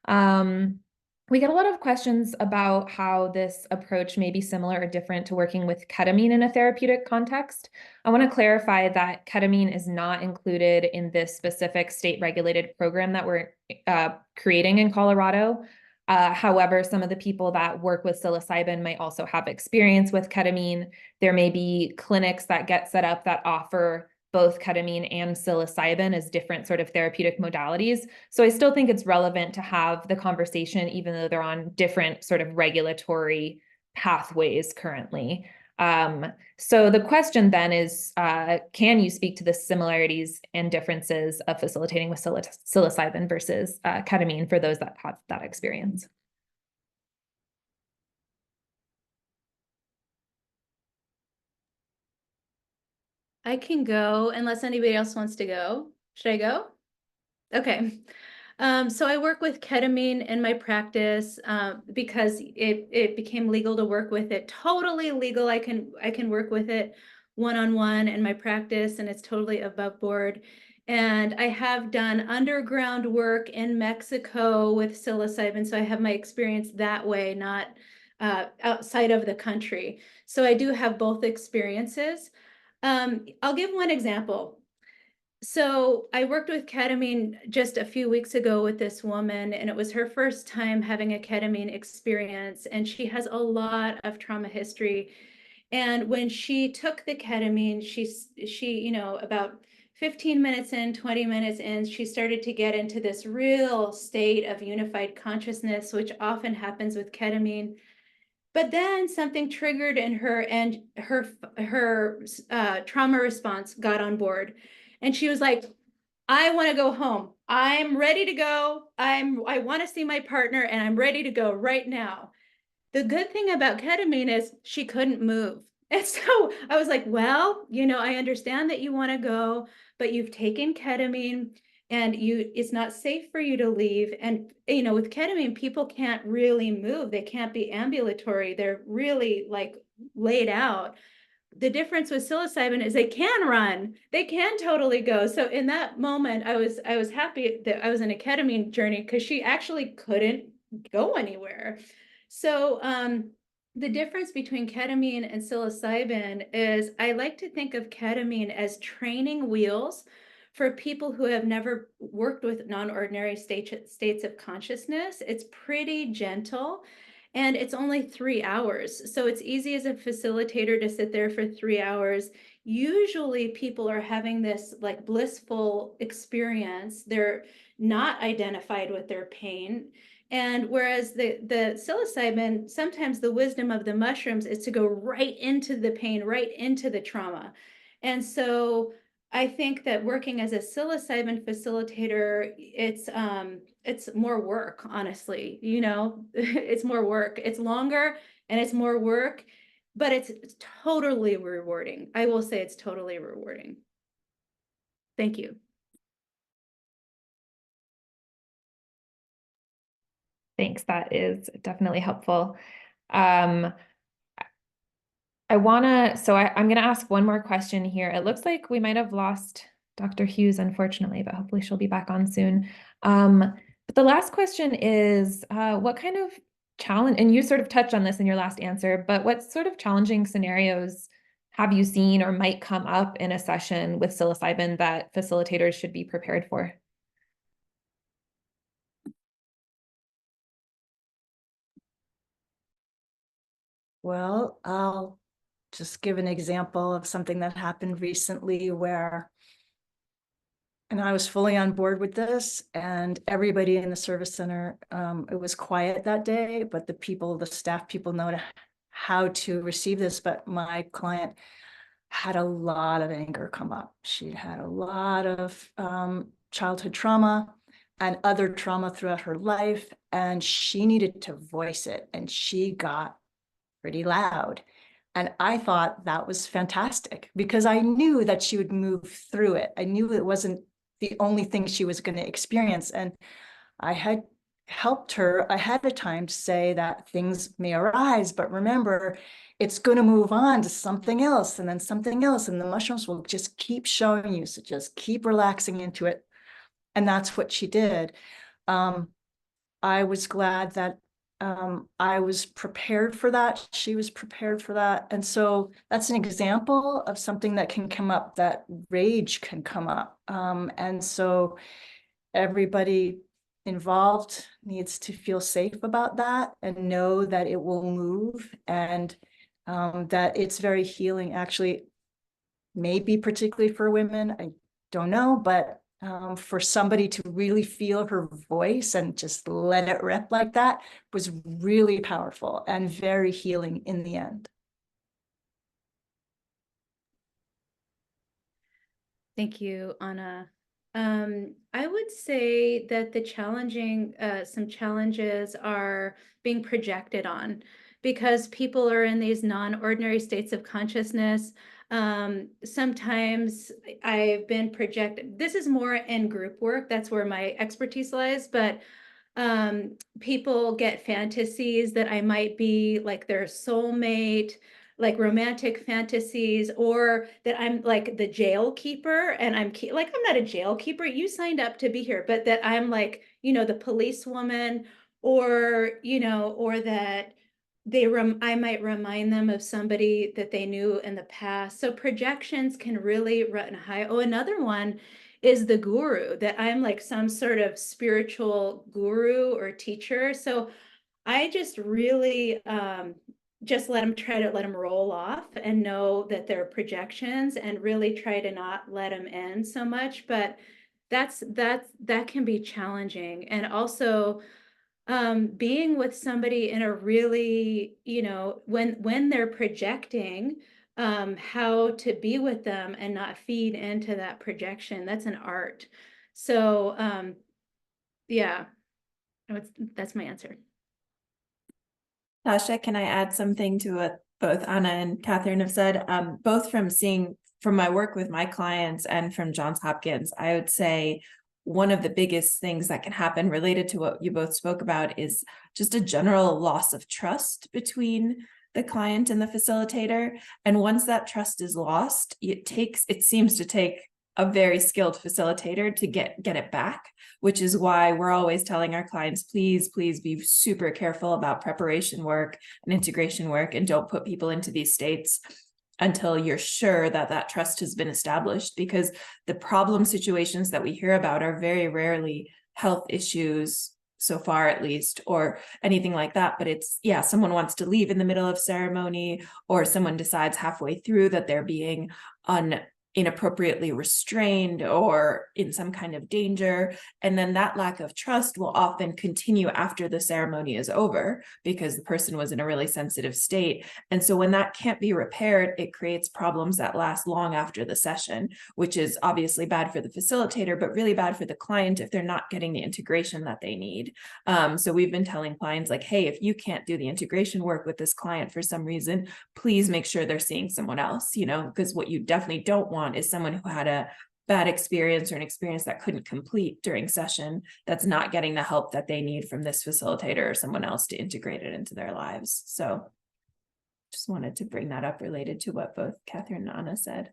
We get a lot of questions about how this approach may be similar or different to working with ketamine in a therapeutic context. I want to clarify that ketamine is not included in this specific state-regulated program that we're creating in Colorado. However, some of the people that work with psilocybin might also have experience with ketamine. There may be clinics that get set up that offer both ketamine and psilocybin as different sort of therapeutic modalities. So I still think it's relevant to have the conversation, even though they're on different sort of regulatory pathways currently. So the question then is, can you speak to the similarities and differences of facilitating with psilocybin versus ketamine for those that have that experience? I can go unless anybody else wants to go. Should I go? Okay. So I work with ketamine in my practice because it became legal to work with it. Totally legal. I can work with it one-on-one in my practice, and it's totally above board. And I have done underground work in Mexico with psilocybin, so I have my experience that way, not outside of the country. So I do have both experiences. I'll give one example. So I worked with ketamine just a few weeks ago with this woman, and it was her first time having a ketamine experience, and she has a lot of trauma history. And when she took the ketamine, she, you know, about 15 minutes in, 20 minutes in, she started to get into this real state of unified consciousness, which often happens with ketamine. But then something triggered in her, and her trauma response got on board. And she was like, I want to go home. I'm ready to go. I want to see my partner, and I'm ready to go right now. The good thing about ketamine is she couldn't move. And so I was like, well, you know, I understand that you want to go, but you've taken ketamine, and it's not safe for you to leave. And, you know, with ketamine, people can't really move. They can't be ambulatory. They're really like laid out. The difference with psilocybin is they can run. They can totally go. So in that moment, I was happy that I was in a ketamine journey, because she actually couldn't go anywhere. So the difference between ketamine and psilocybin is I like to think of ketamine as training wheels for people who have never worked with non-ordinary states of consciousness. It's pretty gentle, and it's only 3 hours. So it's easy as a facilitator to sit there for 3 hours. Usually people are having this like blissful experience. They're not identified with their pain. And whereas the psilocybin, sometimes the wisdom of the mushrooms is to go right into the pain, right into the trauma. And so I think that working as a psilocybin facilitator, it's more work, honestly. You know, it's more work. It's longer and it's more work, but it's totally rewarding. I will say it's totally rewarding. Thank you. Thanks. That is definitely helpful. I'm going to ask one more question here. It looks like we might have lost Dr. Hughes, unfortunately, but hopefully she'll be back on soon. But the last question is, what kind of challenge, and you sort of touched on this in your last answer, but what sort of challenging scenarios have you seen or might come up in a session with psilocybin that facilitators should be prepared for? Well, I'll just give an example of something that happened recently where, and I was fully on board with this, and everybody in the service center, it was quiet that day, but the staff people know how to receive this. But my client had a lot of anger come up. She'd had a lot of childhood trauma and other trauma throughout her life, and she needed to voice it, and she got pretty loud. And I thought that was fantastic because I knew that she would move through it. I knew it wasn't the only thing she was going to experience. And I had helped her ahead of time to say that things may arise, but remember, it's going to move on to something else and then something else. And the mushrooms will just keep showing you. So just keep relaxing into it. And that's what she did. I was glad that I was prepared for that. She was prepared for that. And so that's an example of something that can come up, that rage can come up. And so everybody involved needs to feel safe about that and know that it will move, and that it's very healing, actually, maybe particularly for women, I don't know, but for somebody to really feel her voice and just let it rip like that was really powerful and very healing in the end. Thank you, Anna. I would say that some challenges are being projected on, because people are in these non-ordinary states of consciousness. Sometimes I've been projected, this is more in group work, that's where my expertise lies, but people get fantasies that I might be like their soulmate, like romantic fantasies, or that I'm like the jail keeper, and I'm not a jail keeper, you signed up to be here, but that I'm like, the policewoman, or or that I might remind them of somebody that they knew in the past. So projections can really run high. Oh, another one is the guru, that I'm like some sort of spiritual guru or teacher. So I just really just let them roll off and know that they're projections, and really try to not let them in so much. But that can be challenging. And also being with somebody in a really, when they're projecting, how to be with them and not feed into that projection. That's an art. So yeah, that's my answer. Tasha, can I add something to what both Anna and Catherine have said? Both from my work with my clients and from Johns Hopkins, I would say one of the biggest things that can happen related to what you both spoke about is just a general loss of trust between the client and the facilitator. And once that trust is lost, it seems to take a very skilled facilitator to get it back, which is why we're always telling our clients, please be super careful about preparation work and integration work, and don't put people into these states until you're sure that that trust has been established, because the problem situations that we hear about are very rarely health issues, so far at least, or anything like that. But it's, someone wants to leave in the middle of ceremony, or someone decides halfway through that they're being inappropriately restrained or in some kind of danger. And then that lack of trust will often continue after the ceremony is over, because the person was in a really sensitive state. And so when that can't be repaired, it creates problems that last long after the session, which is obviously bad for the facilitator, but really bad for the client if they're not getting the integration that they need. So we've been telling clients like, hey, if you can't do the integration work with this client for some reason, please make sure they're seeing someone else, because what you definitely don't want is someone who had a bad experience or an experience that couldn't complete during session, that's not getting the help that they need from this facilitator or someone else to integrate it into their lives. So just wanted to bring that up related to what both Catherine and Anna said.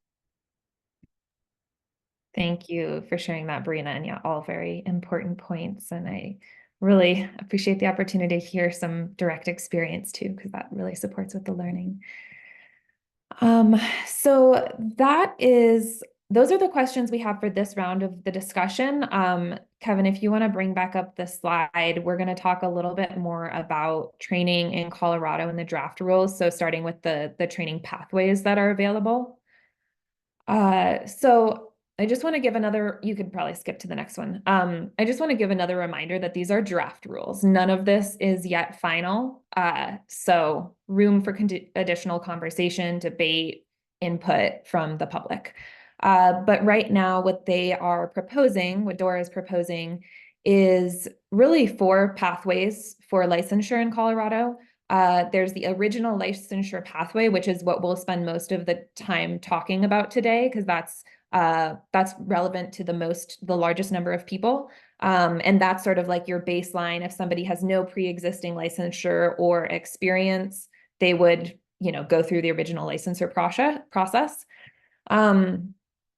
Thank you for sharing that, Brina. And yeah, all very important points. And I really appreciate the opportunity to hear some direct experience too, because that really supports with the learning. So those are the questions we have for this round of the discussion. Kevin, if you want to bring back up the slide, we're going to talk a little bit more about training in Colorado and the draft rules. So starting with the training pathways that are available. So I just want to give you could probably skip to the next one. I just want to give another reminder that these are draft rules. None of this is yet final. So room for additional conversation, debate, input from the public. But right now, what they are proposing, what DORA is proposing, is really 4 pathways for licensure in Colorado. There's the original licensure pathway, which is what we'll spend most of the time talking about today, because that's relevant to the largest number of people. And that's sort of like your baseline. If somebody has no pre-existing licensure or experience, they would, go through the original licensure process.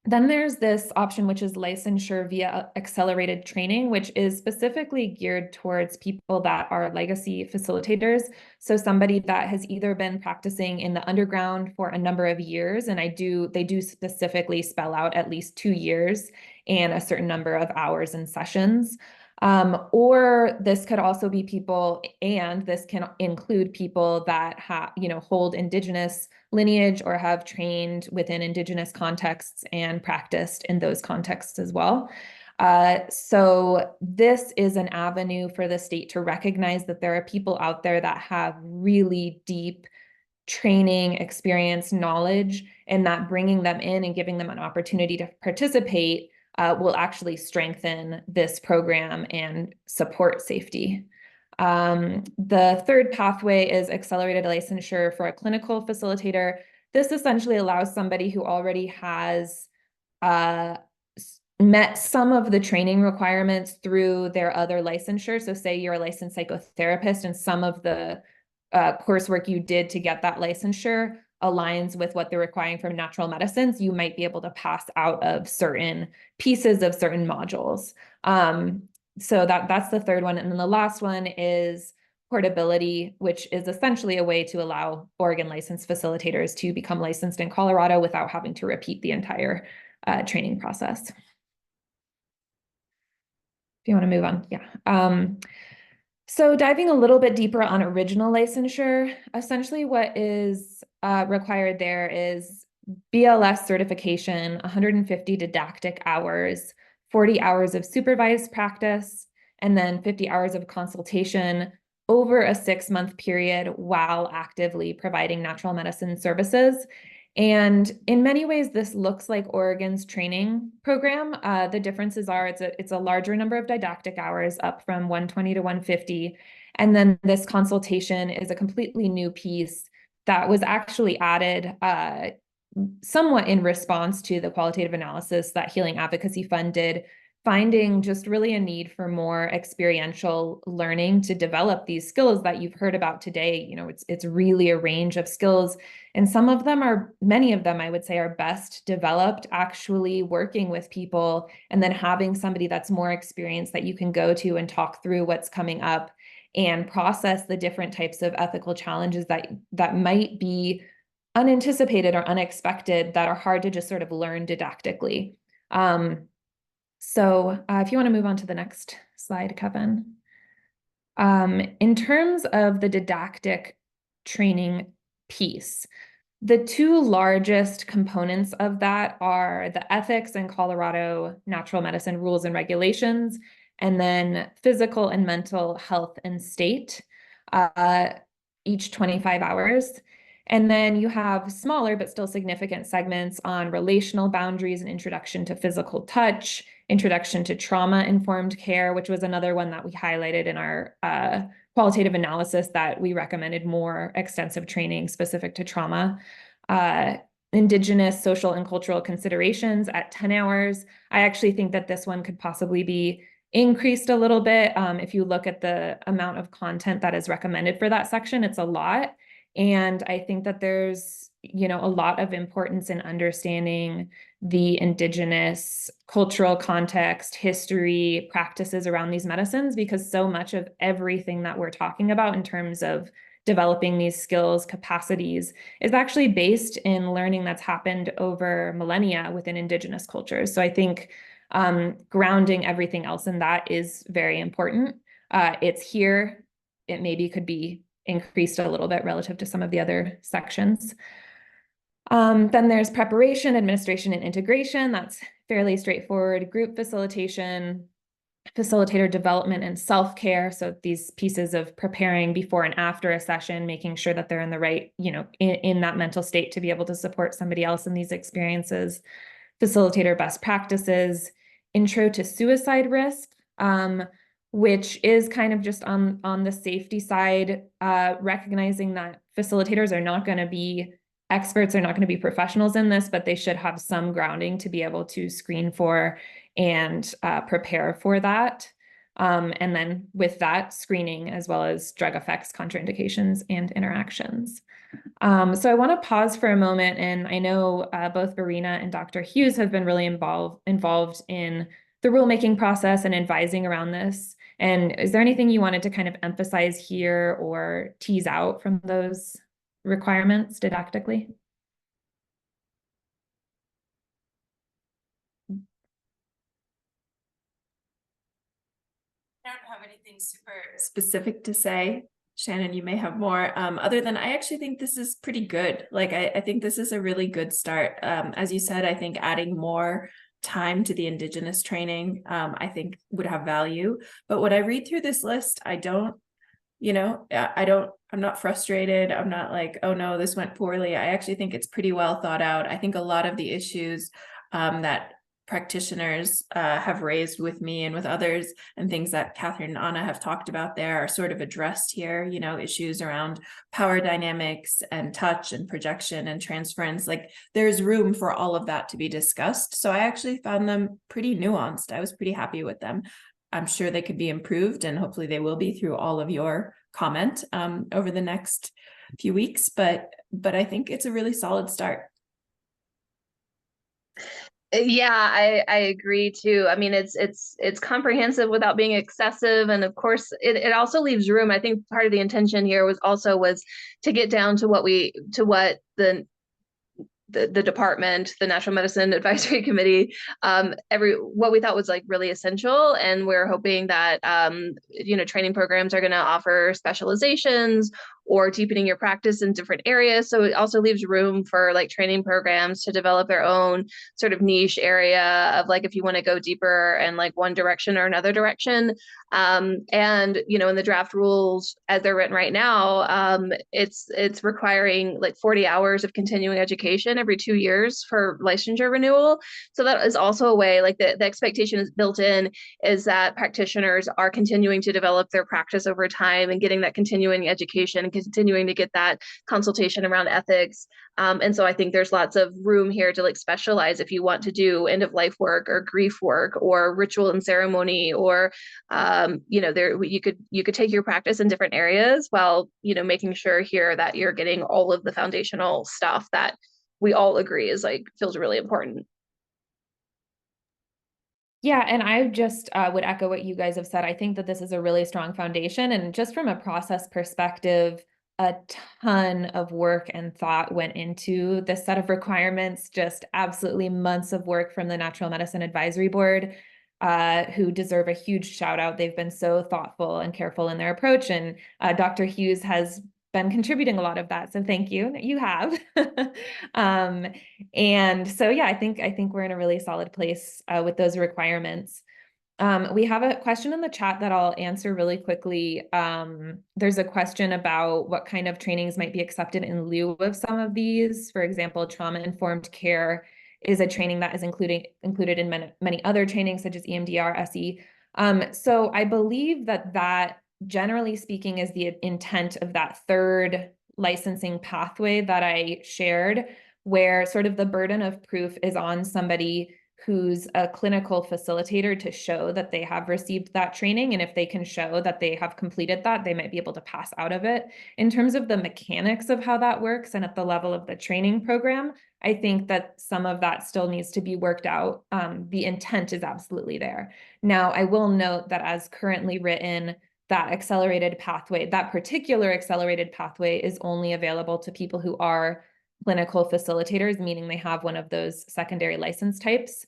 Then there's this option, which is licensure via accelerated training, which is specifically geared towards people that are legacy facilitators. So somebody that has either been practicing in the underground for a number of years, and they do specifically spell out at least 2 years and a certain number of hours and sessions. Or this could also be people, and this can include people that hold Indigenous lineage or have trained within Indigenous contexts and practiced in those contexts as well. So this is an avenue for the state to recognize that there are people out there that have really deep training, experience, knowledge, and that bringing them in and giving them an opportunity to participate will actually strengthen this program and support safety. The third pathway is accelerated licensure for a clinical facilitator. This essentially allows somebody who already has met some of the training requirements through their other licensure. So say you're a licensed psychotherapist and some of the coursework you did to get that licensure aligns with what they're requiring from natural medicines, you might be able to pass out of certain pieces of certain modules. So that's the third one. And then the last one is portability, which is essentially a way to allow Oregon licensed facilitators to become licensed in Colorado without having to repeat the entire training process. If you want to move on, yeah. So diving a little bit deeper on original licensure, essentially what is required there is BLS certification, 150 didactic hours, 40 hours of supervised practice, and then 50 hours of consultation over a 6-month period while actively providing natural medicine services. And in many ways, this looks like Oregon's training program. The differences are it's a larger number of didactic hours, up from 120 to 150. And then this consultation is a completely new piece that was actually added somewhat in response to the qualitative analysis that Healing Advocacy Fund did, finding just really a need for more experiential learning to develop these skills that you've heard about today. It's really a range of skills, and many of them, I would say, are best developed actually working with people and then having somebody that's more experienced that you can go to and talk through what's coming up and process the different types of ethical challenges that might be unanticipated or unexpected that are hard to just sort of learn didactically. So if you want to move on to the next slide, Kevin. In terms of the didactic training piece, the 2 largest components of that are the ethics and Colorado natural medicine rules and regulations, and then physical and mental health and state, each 25 hours. And then you have smaller but still significant segments on relational boundaries and introduction to physical touch, introduction to trauma-informed care, which was another one that we highlighted in our qualitative analysis that we recommended more extensive training specific to trauma. Indigenous social and cultural considerations at 10 hours. I actually think that this one could possibly be increased a little bit. If you look at the amount of content that is recommended for that section, it's a lot. And I think that there's, a lot of importance in understanding the Indigenous cultural context, history, practices around these medicines, because so much of everything that we're talking about in terms of developing these skills, capacities, is actually based in learning that's happened over millennia within Indigenous cultures. So I think grounding everything else in that is very important. It's here. It maybe could be increased a little bit relative to some of the other sections. Then there's preparation, administration, and integration. That's fairly straightforward. Group facilitation, facilitator development and self-care. So these pieces of preparing before and after a session, making sure that they're in the right, in that mental state to be able to support somebody else in these experiences. Facilitator best practices, intro to suicide risk, which is kind of just on the safety side, recognizing that facilitators are not going to be experts, are not going to be professionals in this, but they should have some grounding to be able to screen for and prepare for that. And then with that, screening as well as drug effects, contraindications, and interactions. So I want to pause for a moment, and I know both Verena and Dr. Hughes have been really involved in the rulemaking process and advising around this. And is there anything you wanted to kind of emphasize here or tease out from those requirements didactically? I don't have anything super specific to say. Shannon, you may have more, other than I actually think this is pretty good. Like, I think this is a really good start. As you said, I think adding more time to the Indigenous training, I think would have value. But when I read through this list, I'm not frustrated. I'm not like, oh no, this went poorly. I actually think it's pretty well thought out. I think a lot of the issues that practitioners have raised with me and with others, and things that Catherine and Anna have talked about there, are sort of addressed here. Issues around power dynamics and touch and projection and transference. Like, there's room for all of that to be discussed. So I actually found them pretty nuanced. I was pretty happy with them. I'm sure they could be improved, and hopefully they will be through all of your comment over the next few weeks. But I think it's a really solid start. Yeah, I agree too. I mean, it's comprehensive without being excessive, and of course, it also leaves room. I think part of the intention here was to get down to what the department, the National Medicine Advisory Committee, what we thought was like really essential. And we're hoping that, training programs are going to offer specializations or deepening your practice in different areas. So it also leaves room for like training programs to develop their own sort of niche area of like, if you want to go deeper in like one direction or another direction. And, in the draft rules as they're written right now, it's requiring like 40 hours of continuing education every 2 years for licensure renewal. So that is also a way, like the expectation is built in, is that practitioners are continuing to develop their practice over time and getting that continuing education and continuing to get that consultation around ethics. And so I think there's lots of room here to like specialize if you want to do end of life work or grief work or ritual and ceremony, or you could take your practice in different areas while making sure here that you're getting all of the foundational stuff that we all agree is like feels really important. Yeah, and I just would echo what you guys have said. I think that this is a really strong foundation, and just from a process perspective, a ton of work and thought went into this set of requirements, just absolutely months of work from the Natural Medicine Advisory Board, who deserve a huge shout out. They've been so thoughtful and careful in their approach, and Dr. Hughes has been contributing a lot of that. So thank you. You have. And so, yeah, I think we're in a really solid place with those requirements. We have a question in the chat that I'll answer really quickly. There's a question about what kind of trainings might be accepted in lieu of some of these. For example, trauma-informed care is a training that is included in many other trainings, such as EMDR, SE. So I believe that generally speaking is the intent of that third licensing pathway that I shared, where sort of the burden of proof is on somebody who's a clinical facilitator to show that they have received that training. And if they can show that they have completed that, they might be able to pass out of it. In terms of the mechanics of how that works and at the level of the training program, I think that some of that still needs to be worked out. The intent is absolutely there. Now, I will note that as currently written, that particular accelerated pathway is only available to people who are clinical facilitators, meaning they have one of those secondary license types.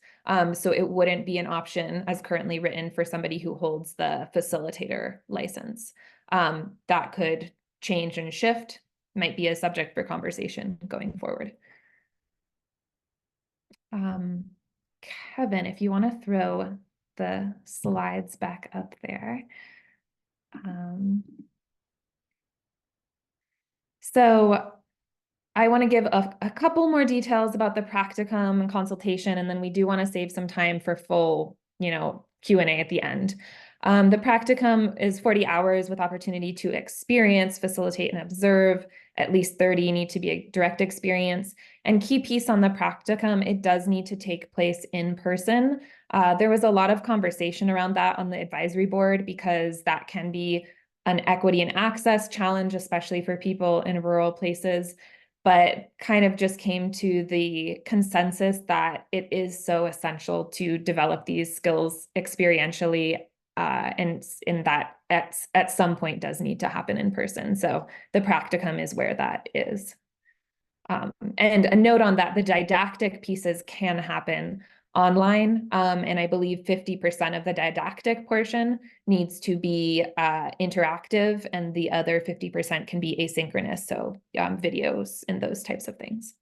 So it wouldn't be an option as currently written for somebody who holds the facilitator license. That could change and shift, might be a subject for conversation going forward. Kevin, if you want to throw the slides back up there. So I want to give a couple more details about the practicum and consultation, and then we do want to save some time for full, Q&A at the end. The practicum is 40 hours with opportunity to experience, facilitate, and observe. At least 30 need to be a direct experience. And key piece on the practicum, it does need to take place in person. There was a lot of conversation around that on the advisory board because that can be an equity and access challenge, especially for people in rural places, but kind of just came to the consensus that it is so essential to develop these skills experientially, and in that at some point does need to happen in person. So the practicum is where that is. And a note on that, the didactic pieces can happen online, and I believe 50% of the didactic portion needs to be interactive, and the other 50% can be asynchronous, so videos and those types of things.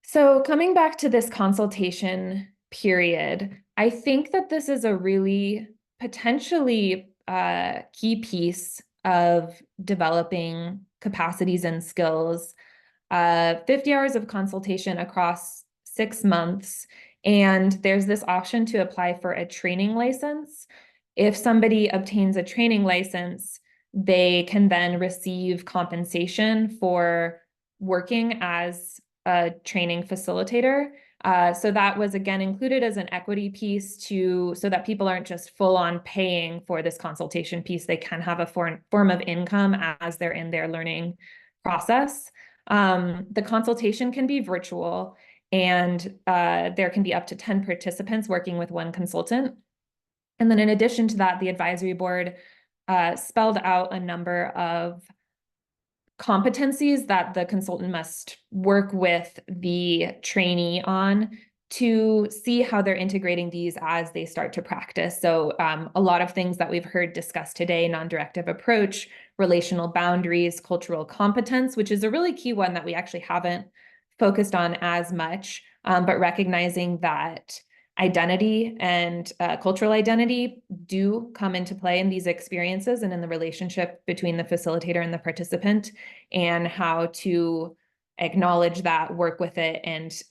So coming back to this consultation period, I think that this is a really potentially key piece of developing capacities and skills. 50 hours of consultation across 6 months. And there's this option to apply for a training license. If somebody obtains a training license, they can then receive compensation for working as a training facilitator. So that was again included as an equity piece so that people aren't just full on paying for this consultation piece. They can have a form of income as they're in their learning process. The consultation can be virtual, and there can be up to 10 participants working with one consultant. And then in addition to that, the advisory board spelled out a number of competencies that the consultant must work with the trainee on to see how they're integrating these as they start to practice. So a lot of things that we've heard discussed today: non-directive approach, relational boundaries, cultural competence, which is a really key one that we actually haven't focused on as much, but recognizing that identity and cultural identity do come into play in these experiences and in the relationship between the facilitator and the participant, and how to acknowledge that, work with it, and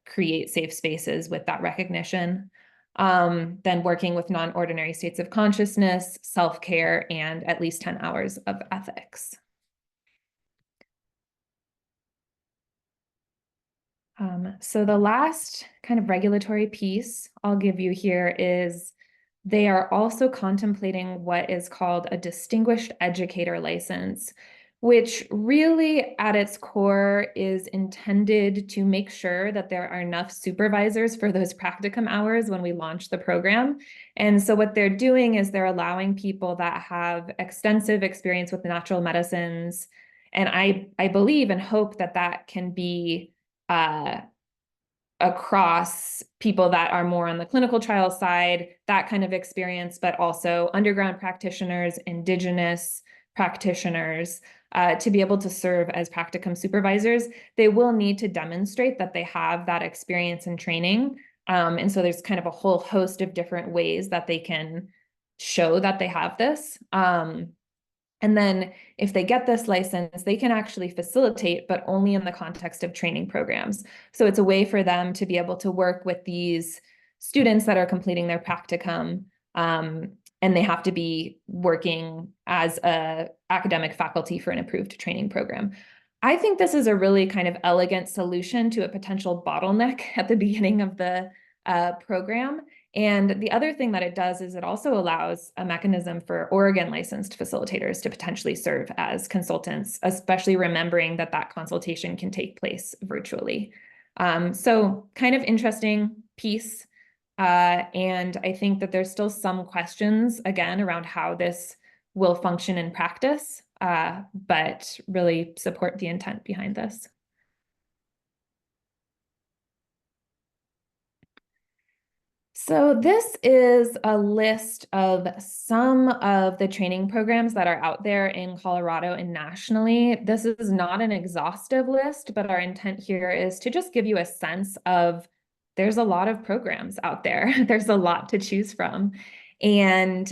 create safe spaces with that recognition. Then working with non-ordinary states of consciousness, self-care, and at least 10 hours of ethics. So the last kind of regulatory piece I'll give you here is they are also contemplating what is called a distinguished educator license, which really at its core is intended to make sure that there are enough supervisors for those practicum hours when we launch the program. And so what they're doing is they're allowing people that have extensive experience with natural medicines, and I believe and hope that that can be across people that are more on the clinical trial side, that kind of experience, but also underground practitioners, indigenous practitioners, to be able to serve as practicum supervisors. They will need to demonstrate that they have that experience and training. And so there's kind of a whole host of different ways that they can show that they have this. And then if they get this license, they can actually facilitate, but only in the context of training programs. So it's a way for them to be able to work with these students that are completing their practicum, and they have to be working as an academic faculty for an approved training program. I think this is a really kind of elegant solution to a potential bottleneck at the beginning of the program. And the other thing that it does is it also allows a mechanism for Oregon licensed facilitators to potentially serve as consultants, especially remembering that that consultation can take place virtually. So kind of interesting piece. And I think that there's still some questions, again, around how this will function in practice, but really support the intent behind this. So this is a list of some of the training programs that are out there in Colorado and nationally. This is not an exhaustive list, but our intent here is to just give you a sense of there's a lot of programs out there. There's a lot to choose from. And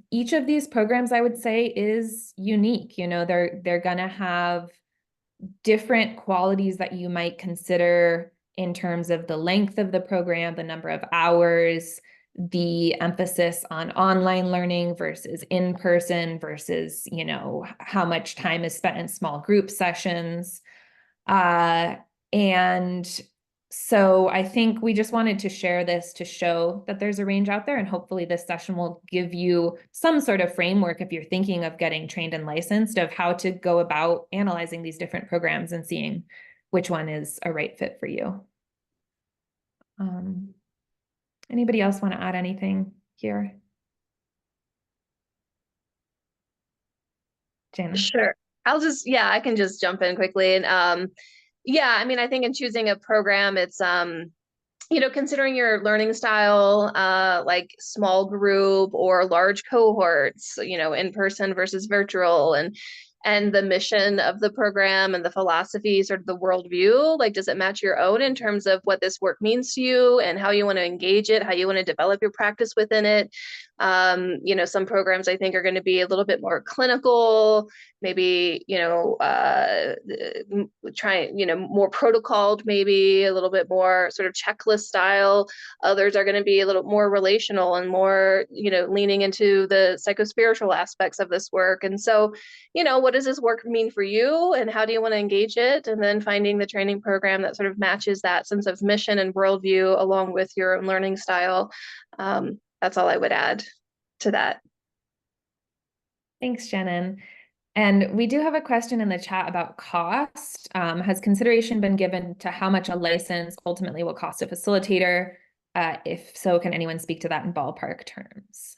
each of these programs, I would say, is unique. You know, they're gonna have different qualities that you might consider in terms of the length of the program, the number of hours, the emphasis on online learning versus in person versus, you know, how much time is spent in small group sessions. And so I think we just wanted to share this to show that there's a range out there, and hopefully this session will give you some sort of framework if you're thinking of getting trained and licensed of how to go about analyzing these different programs and seeing which one is a right fit for you. Anybody else want to add anything here? Jana? Sure. I can just jump in quickly. And yeah, I mean, I think in choosing a program, it's considering your learning style, like small group or large cohorts, in person versus virtual, and the mission of the program and the philosophy, sort of the worldview, like, does it match your own in terms of what this work means to you and how you want to engage it, how you want to develop your practice within it? Some programs I think are going to be a little bit more clinical, maybe, more protocoled, maybe a little bit more sort of checklist style. Others are going to be a little more relational and more, leaning into the psychospiritual aspects of this work. And so, what does this work mean for you and how do you want to engage it? And then finding the training program that sort of matches that sense of mission and worldview along with your own learning style. That's all I would add to that. Thanks, Shannon. And we do have a question in the chat about cost. Has consideration been given to how much a license ultimately will cost a facilitator? If so, can anyone speak to that in ballpark terms?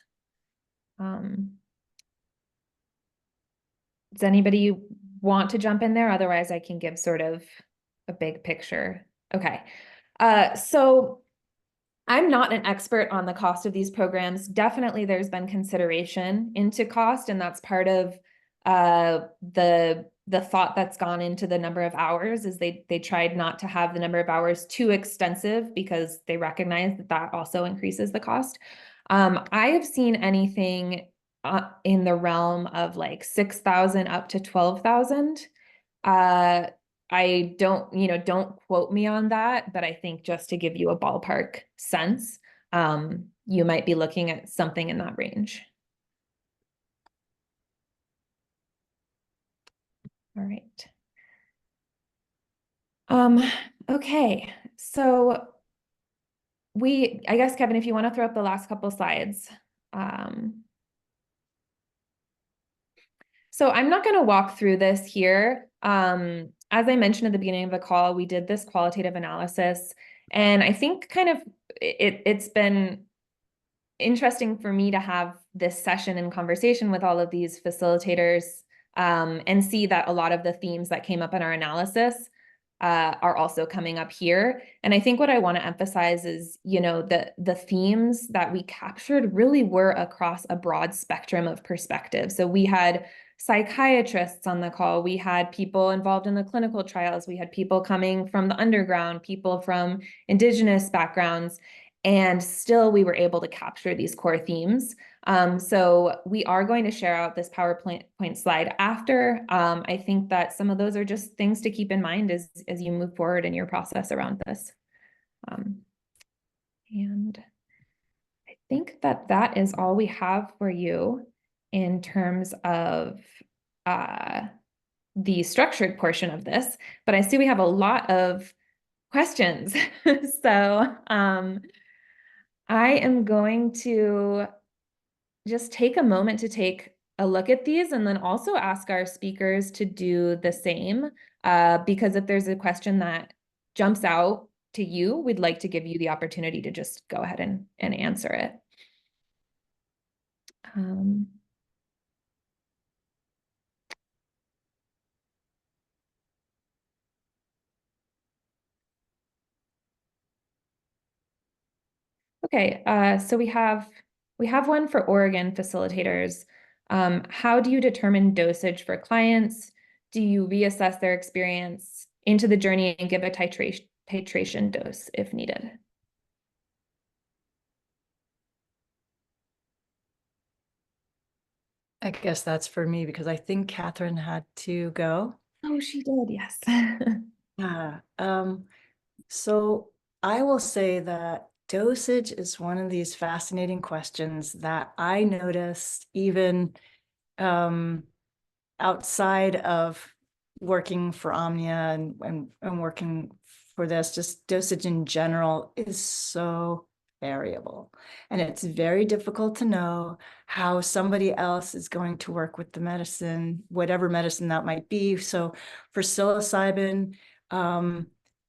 Does anybody want to jump in there? Otherwise, I can give sort of a big picture. Okay. So I'm not an expert on the cost of these programs. Definitely there's been consideration into cost, and that's part of the thought that's gone into the number of hours is they tried not to have the number of hours too extensive because they recognize that that also increases the cost. I have seen anything in the realm of like 6,000 up to 12,000. I don't quote me on that, but I think just to give you a ballpark sense, you might be looking at something in that range. All right. Okay, so I guess, Kevin, if you want to throw up the last couple slides. So I'm not going to walk through this here. As I mentioned at the beginning of the call, we did this qualitative analysis, and I think kind of it's been interesting for me to have this session and conversation with all of these facilitators and see that a lot of the themes that came up in our analysis are also coming up here. And I think what I want to emphasize is, the themes that we captured really were across a broad spectrum of perspectives. So we had psychiatrists on the call, we had people involved in the clinical trials, we had people coming from the underground, people from Indigenous backgrounds, and still we were able to capture these core themes. So we are going to share out this PowerPoint slide after. I think that some of those are just things to keep in mind as you move forward in your process around this. And I think that that is all we have for you in terms of the structured portion of this, but I see we have a lot of questions. So I am going to just take a moment to take a look at these and then also ask our speakers to do the same, because if there's a question that jumps out to you, we'd like to give you the opportunity to just go ahead and answer it. Okay, so we have one for Oregon facilitators. How do you determine dosage for clients? Do you reassess their experience into the journey and give a titration dose if needed? I guess that's for me because I think Catherine had to go. Oh, she did, yes. Yeah. So I will say that dosage is one of these fascinating questions that I noticed even outside of working for Omnia and working for this, just dosage in general is so variable. And it's very difficult to know how somebody else is going to work with the medicine, whatever medicine that might be. So for psilocybin,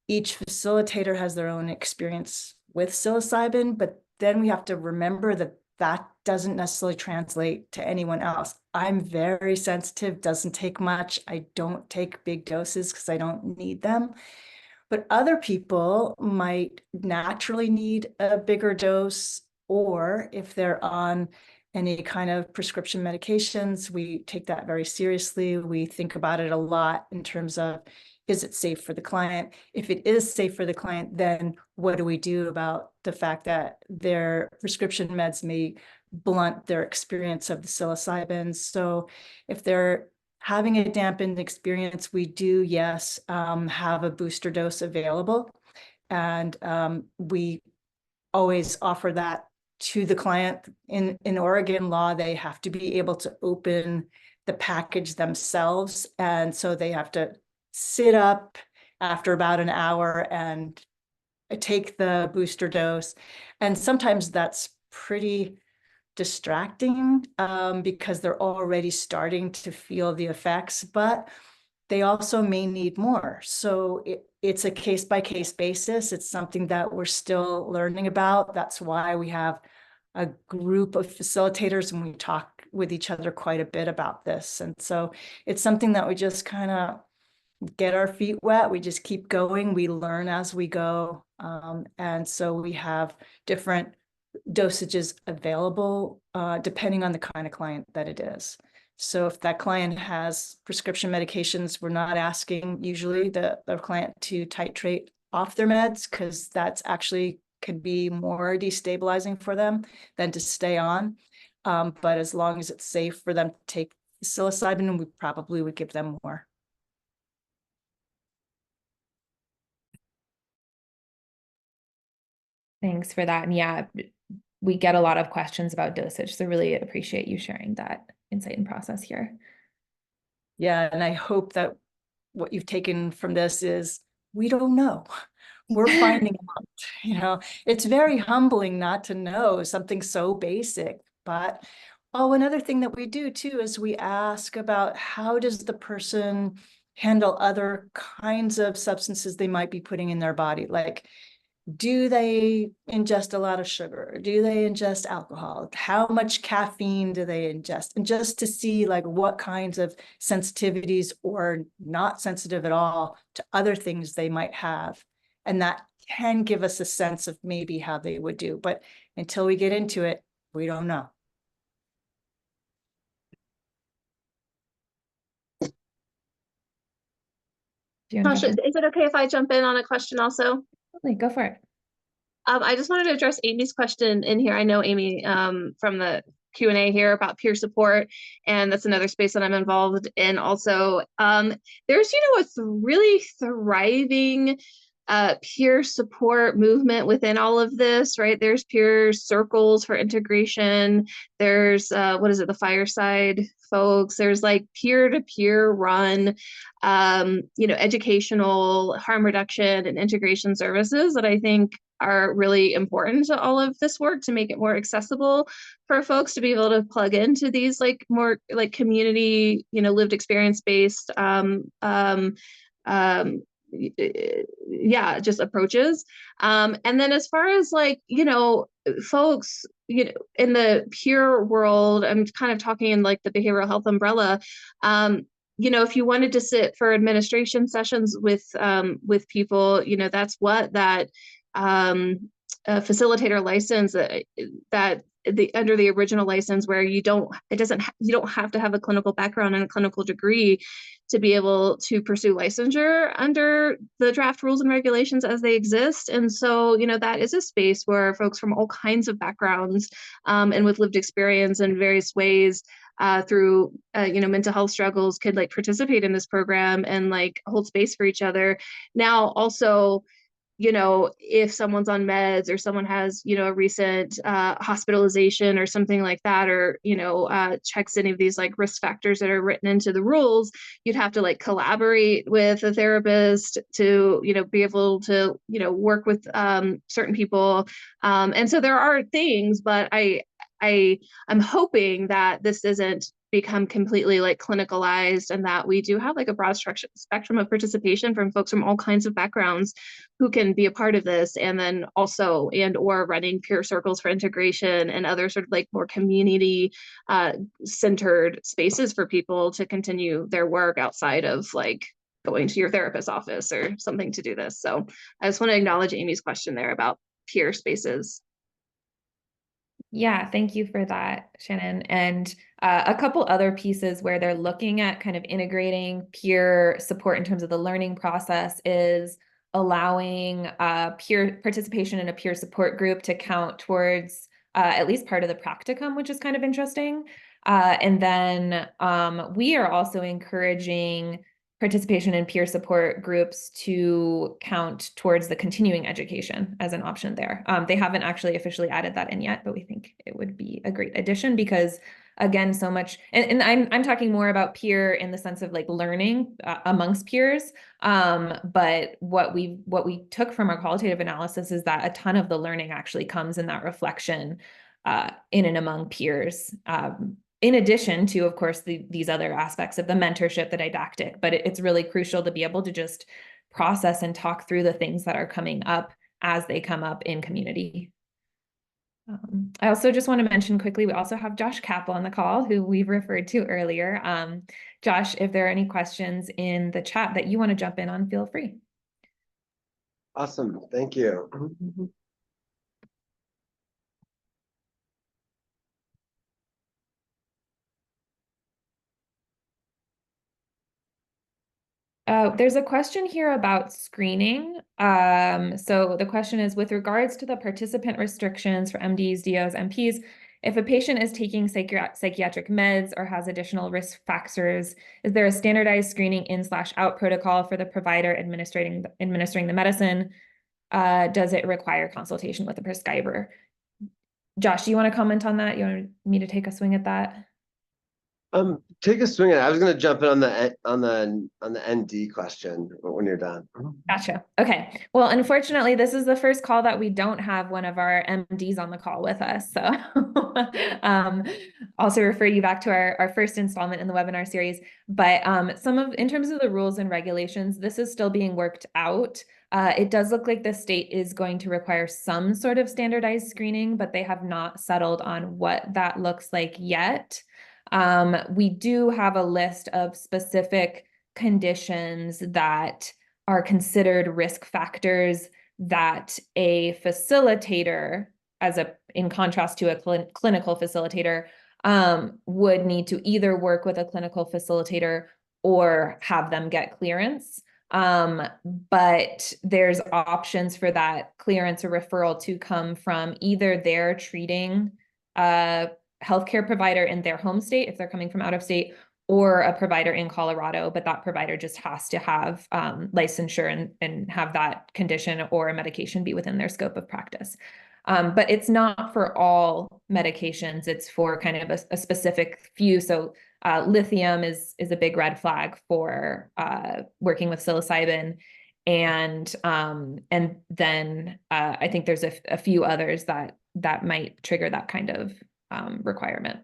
each facilitator has their own experience with psilocybin, but then we have to remember that that doesn't necessarily translate to anyone else. I'm very sensitive, doesn't take much. I don't take big doses because I don't need them. But other people might naturally need a bigger dose, or if they're on any kind of prescription medications, we take that very seriously. We think about it a lot in terms of, is it safe for the client? If it is safe for the client, then what do we do about the fact that their prescription meds may blunt their experience of the psilocybin? So if they're having a dampened experience, we do, yes, have a booster dose available. And we always offer that to the client. In Oregon law, they have to be able to open the package themselves. And so they have to sit up after about an hour and take the booster dose. And sometimes that's pretty distracting because they're already starting to feel the effects, but they also may need more. So it's a case-by-case basis. It's something that we're still learning about. That's why we have a group of facilitators and we talk with each other quite a bit about this. And so it's something that we just kind of get our feet wet. We just keep going. We learn as we go. And so we have different dosages available depending on the kind of client that it is. So if that client has prescription medications, we're not asking usually the client to titrate off their meds because that's actually could be more destabilizing for them than to stay on. But as long as it's safe for them to take psilocybin, we probably would give them more. Thanks for that. And yeah, we get a lot of questions about dosage, so really appreciate you sharing that insight and process here. Yeah, and I hope that what you've taken from this is we don't know. We're finding out, it's very humbling not to know something so basic. But another thing that we do too is we ask about how does the person handle other kinds of substances they might be putting in their body, like do they ingest a lot of sugar? Do they ingest alcohol? How much caffeine do they ingest? And just to see like what kinds of sensitivities or not sensitive at all to other things they might have. And that can give us a sense of maybe how they would do. But until we get into it, we don't know. Tasha, is it okay if I jump in on a question also? Go for it. I just wanted to address Amy's question in here. I know Amy from the Q&A here about peer support, and that's another space that I'm involved in also. There's, a really thriving peer support movement within all of this, right? There's peer circles for integration. There's, the Fireside folks. There's like peer-to-peer run, educational harm reduction and integration services that I think are really important to all of this work to make it more accessible for folks to be able to plug into these like more like community, lived experience based just approaches. And then as far as like, folks, in the peer world, I'm kind of talking in like the behavioral health umbrella, if you wanted to sit for administration sessions with people, that's what that facilitator license that under the original license, where you don't have to have a clinical background and a clinical degree to be able to pursue licensure under the draft rules and regulations as they exist. And so, that is a space where folks from all kinds of backgrounds and with lived experience in various ways through mental health struggles could like participate in this program and like hold space for each other. Now also, if someone's on meds or someone has, a recent hospitalization or something like that, or, checks any of these like risk factors that are written into the rules, you'd have to like collaborate with a therapist to, be able to, work with certain people. And so there are things, but I'm hoping that this isn't become completely like clinicalized, and that we do have like a broad spectrum of participation from folks from all kinds of backgrounds who can be a part of this, and then also or running peer circles for integration and other sort of like more community centered spaces for people to continue their work outside of like going to your therapist's office or something to do this. So I just want to acknowledge Amy's question there about peer spaces. Yeah, thank you for that, Shannon. And a couple other pieces where they're looking at kind of integrating peer support in terms of the learning process is allowing peer participation in a peer support group to count towards at least part of the practicum, which is kind of interesting. And then we are also encouraging participation in peer support groups to count towards the continuing education as an option there. They haven't actually officially added that in yet, but we think it would be a great addition because, again, so much, and I'm talking more about peer in the sense of like learning amongst peers. But what we took from our qualitative analysis is that a ton of the learning actually comes in that reflection in and among peers. In addition to, of course, these other aspects of the mentorship, the didactic, but it's really crucial to be able to just process and talk through the things that are coming up as they come up in community. I also just want to mention quickly, we also have Josh Capel on the call, who we've referred to earlier. Josh, if there are any questions in the chat that you want to jump in on, feel free. Awesome, thank you. There's a question here about screening. So the question is, with regards to the participant restrictions for MDs, DOs, MPs, if a patient is taking psychiatric meds or has additional risk factors, is there a standardized screening in/out protocol for the provider administering the medicine? Does it require consultation with the prescriber? Josh, do you want to comment on that? You want me to take a swing at that? Take a swing at it. I was going to jump in on the ND question when you're done. Gotcha. Okay. Well, unfortunately, this is the first call that we don't have one of our MDs on the call with us. So also refer you back to our first installment in the webinar series. But in terms of the rules and regulations, this is still being worked out. It does look like the state is going to require some sort of standardized screening, but they have not settled on what that looks like yet. We do have a list of specific conditions that are considered risk factors that a facilitator, in contrast to a clinical facilitator, would need to either work with a clinical facilitator or have them get clearance. But there's options for that clearance or referral to come from either their treating healthcare provider in their home state, if they're coming from out of state, or a provider in Colorado, but that provider just has to have licensure and have that condition or a medication be within their scope of practice. But it's not for all medications, it's for kind of a specific few. So lithium is a big red flag for working with psilocybin. And then I think there's a few others that might trigger that kind of requirement.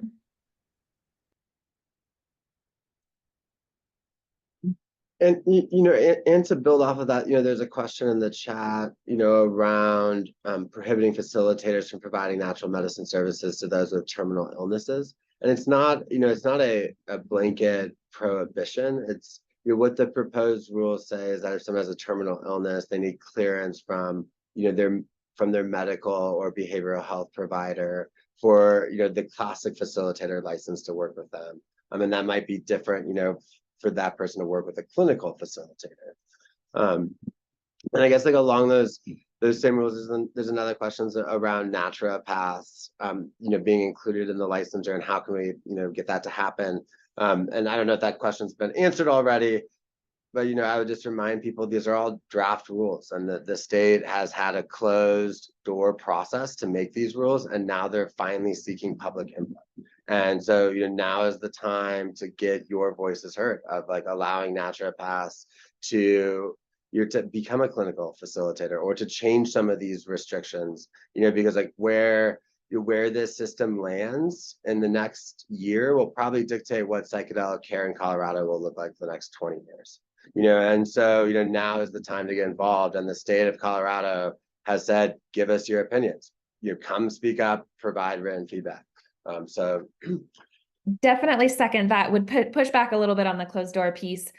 And and to build off of that, there's a question in the chat, around prohibiting facilitators from providing natural medicine services to those with terminal illnesses. And it's not, it's not a blanket prohibition. It's what the proposed rules say is that if someone has a terminal illness, they need clearance from their from their medical or behavioral health provider for, the classic facilitator license to work with them. I mean, that might be different, for that person to work with a clinical facilitator. And I guess like along those same rules, there's another questions around naturopaths, being included in the licensure, and how can we, get that to happen? And I don't know if that question's been answered already, but I would just remind people these are all draft rules, and the state has had a closed door process to make these rules, and now they're finally seeking public input. And so now is the time to get your voices heard, of like allowing naturopaths to become a clinical facilitator, or to change some of these restrictions, because like where this system lands in the next year will probably dictate what psychedelic care in Colorado will look like for the next 20 years. And so now is the time to get involved, and the state of Colorado has said, give us your opinions, come speak up, provide written feedback. So definitely second that. Would push back a little bit on the closed door piece.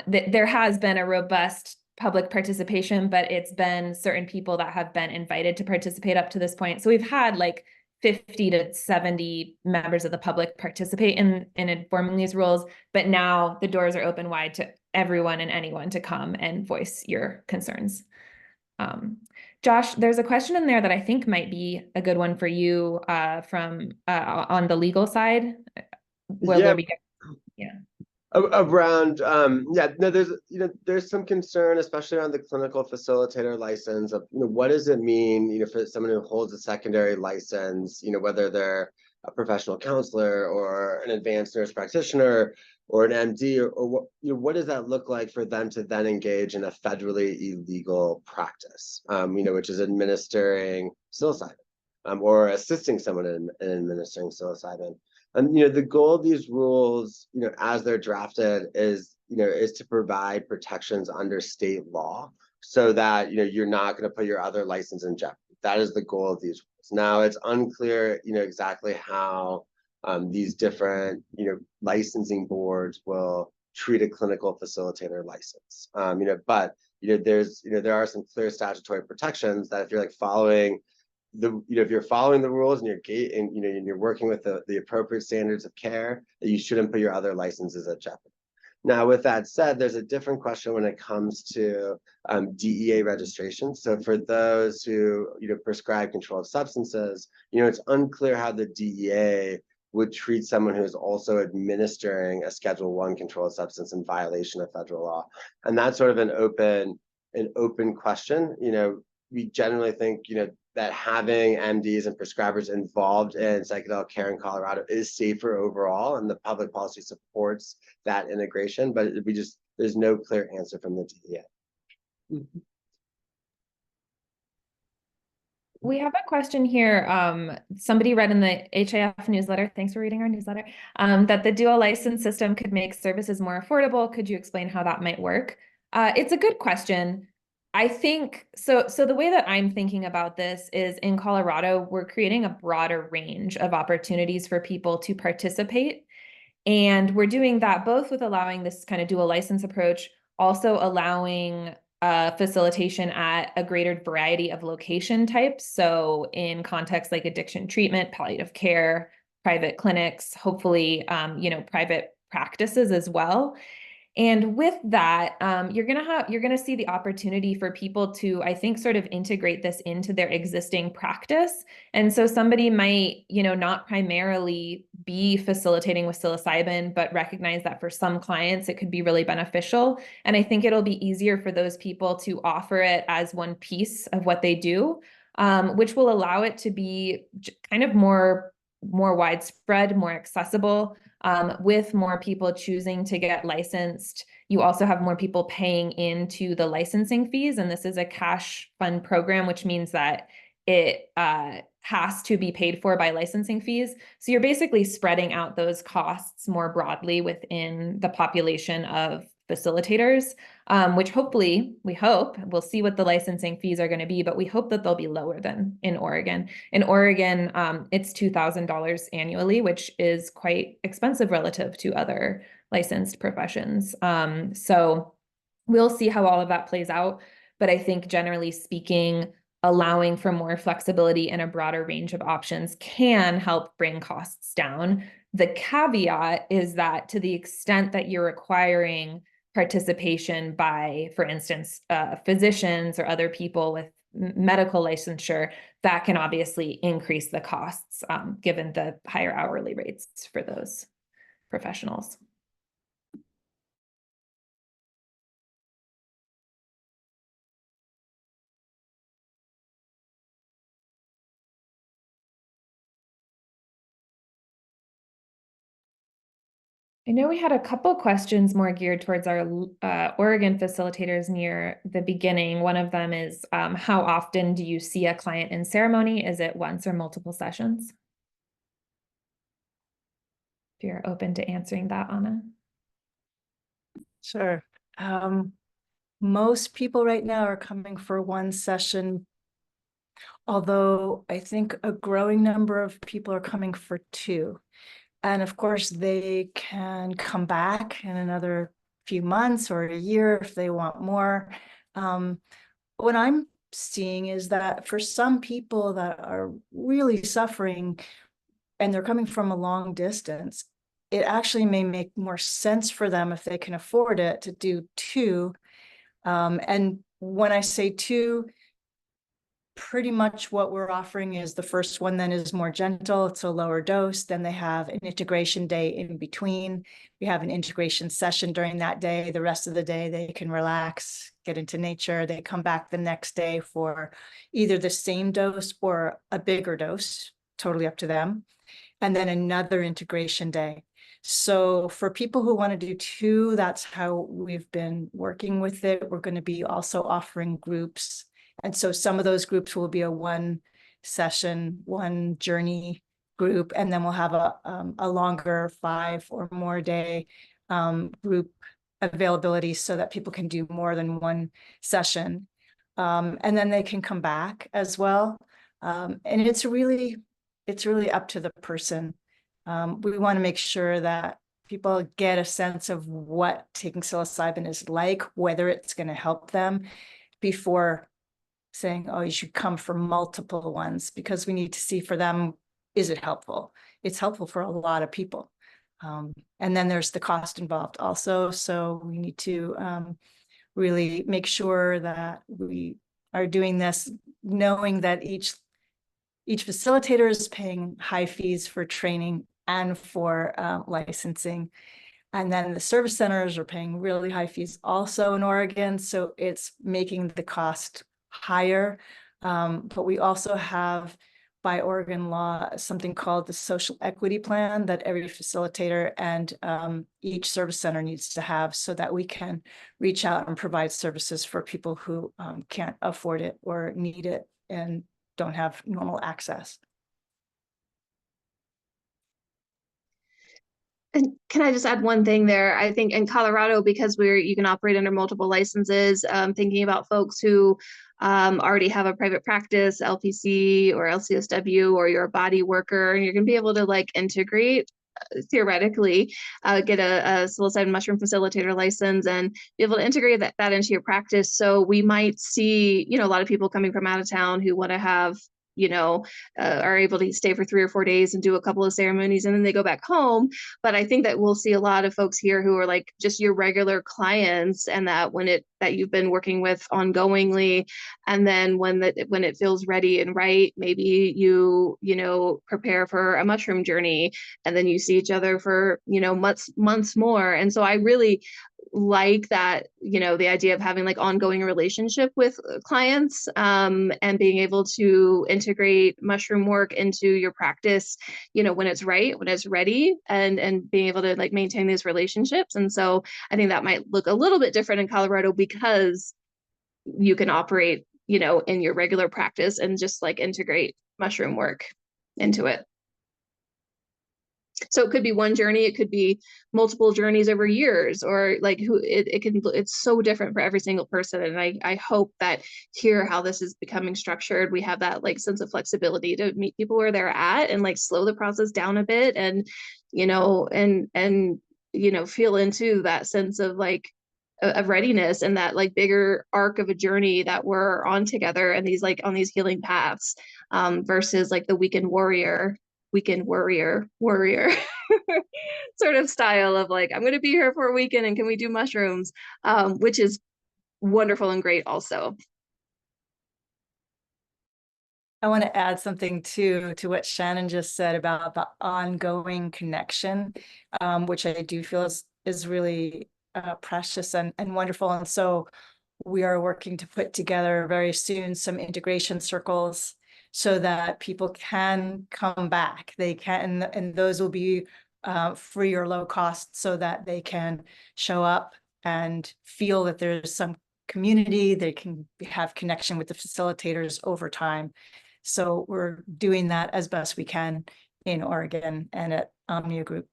There has been a robust public participation, but it's been certain people that have been invited to participate up to this point. So we've had like 50 to 70 members of the public participate in informing these rules, but now the doors are open wide to everyone and anyone to come and voice your concerns. Josh, there's a question in there that I think might be a good one for you from on the legal side. Around there's some concern, especially around the clinical facilitator license, of what does it mean for someone who holds a secondary license, whether they're a professional counselor or an advanced nurse practitioner or an MD, or what does that look like for them to then engage in a federally illegal practice, which is administering psilocybin, or assisting someone in administering psilocybin. And the goal of these rules, as they're drafted, is to provide protections under state law, so that you're not going to put your other license in jeopardy. That is the goal of these rules. Now it's unclear, exactly how these different licensing boards will treat a clinical facilitator license. But there are some clear statutory protections that if you're like following if you're following the rules and you're working with the appropriate standards of care, that you shouldn't put your other licenses at jeopardy. Now, with that said, there's a different question when it comes to DEA registration. So for those who prescribe controlled substances, it's unclear how the DEA would treat someone who is also administering a Schedule I controlled substance in violation of federal law. And that's sort of an open question. We generally think that having MDs and prescribers involved in psychedelic care in Colorado is safer overall, and the public policy supports that integration, but there's no clear answer from the DEA. We have a question here. Somebody read in the HIF newsletter, thanks for reading our newsletter, that the dual license system could make services more affordable. Could you explain how that might work? It's a good question. I think, so the way that I'm thinking about this is, in Colorado, we're creating a broader range of opportunities for people to participate. And we're doing that both with allowing this kind of dual license approach, also allowing facilitation at a greater variety of location types. So in contexts like addiction treatment, palliative care, private clinics, hopefully, private practices as well. And with that, you're gonna see the opportunity for people to, I think, sort of integrate this into their existing practice. And so somebody might, not primarily be facilitating with psilocybin, but recognize that for some clients, it could be really beneficial. And I think it'll be easier for those people to offer it as one piece of what they do, which will allow it to be kind of more widespread, more accessible. With more people choosing to get licensed, you also have more people paying into the licensing fees. And this is a cash fund program, which means that it has to be paid for by licensing fees. So you're basically spreading out those costs more broadly within the population of facilitators, which hopefully, we hope, we'll see what the licensing fees are going to be, but we hope that they'll be lower than in Oregon. In Oregon, it's $2,000 annually, which is quite expensive relative to other licensed professions. So we'll see how all of that plays out. But I think generally speaking, allowing for more flexibility and a broader range of options can help bring costs down. The caveat is that to the extent that you're requiring participation by, for instance, physicians or other people with medical licensure, that can obviously increase the costs, given the higher hourly rates for those professionals. I know we had a couple questions more geared towards our Oregon facilitators near the beginning. One of them is, how often do you see a client in ceremony? Is it once or multiple sessions? If you're open to answering that, Anna. Sure. Most people right now are coming for one session, although I think a growing number of people are coming for two. And of course, they can come back in another few months or a year if they want more. What I'm seeing is that for some people that are really suffering and they're coming from a long distance, it actually may make more sense for them if they can afford it to do two. And when I say two, pretty much what we're offering is the first one then is more gentle. It's a lower dose. Then they have an integration day in between. We have an integration session during that day. The rest of the day, they can relax, get into nature. They come back the next day for either the same dose or a bigger dose, totally up to them. And then another integration day. So for people who want to do two, that's how we've been working with it. We're going to be also offering groups. And so some of those groups will be a one session, one journey group, and then we'll have a longer 5 or more day group availability so that people can do more than one session. And then they can come back as well. And it's really up to the person. We want to make sure that people get a sense of what taking psilocybin is like, whether it's going to help them, before saying, oh, you should come for multiple ones, because we need to see for them, is it helpful? It's helpful for a lot of people. And then there's the cost involved also. So we need to really make sure that we are doing this, knowing that each facilitator is paying high fees for training and for licensing. And then the service centers are paying really high fees also in Oregon. So it's making the cost higher. But we also have, by Oregon law, something called the social equity plan that every facilitator and each service center needs to have, so that we can reach out and provide services for people who can't afford it or need it and don't have normal access. And can I just add one thing there? I think in Colorado, because you can operate under multiple licenses, thinking about folks who already have a private practice, LPC or LCSW, or you're a body worker, and you're going to be able to like integrate, theoretically, get a psilocybin mushroom facilitator license and be able to integrate that into your practice. So we might see, a lot of people coming from out of town who want to have, are able to stay for 3 or 4 days and do a couple of ceremonies and then they go back home. But I think that we'll see a lot of folks here who are like just your regular clients, and that that you've been working with ongoingly, and then when it feels ready and right, maybe you prepare for a mushroom journey, and then you see each other for months more. And so I really like that, the idea of having like ongoing relationship with clients, and being able to integrate mushroom work into your practice, when it's right, when it's ready, and being able to like maintain these relationships. And so I think that might look a little bit different in Colorado, because you can operate, in your regular practice and just like integrate mushroom work into it. So it could be one journey, it could be multiple journeys over years, or like it's so different for every single person. And I hope that here, how this is becoming structured, we have that like sense of flexibility to meet people where they're at and like slow the process down a bit, and feel into that sense of like of readiness and that like bigger arc of a journey that we're on together and these like on these healing paths, versus like the weekend warrior sort of style of like, I'm going to be here for a weekend and can we do mushrooms, which is wonderful and great also. I want to add something to what Shannon just said about the ongoing connection, which I do feel is really precious and wonderful. And so we are working to put together very soon some integration circles so that people can come back. They can, and those will be free or low cost so that they can show up and feel that there's some community, they can have connection with the facilitators over time. So we're doing that as best we can in Oregon and at Omnia Group.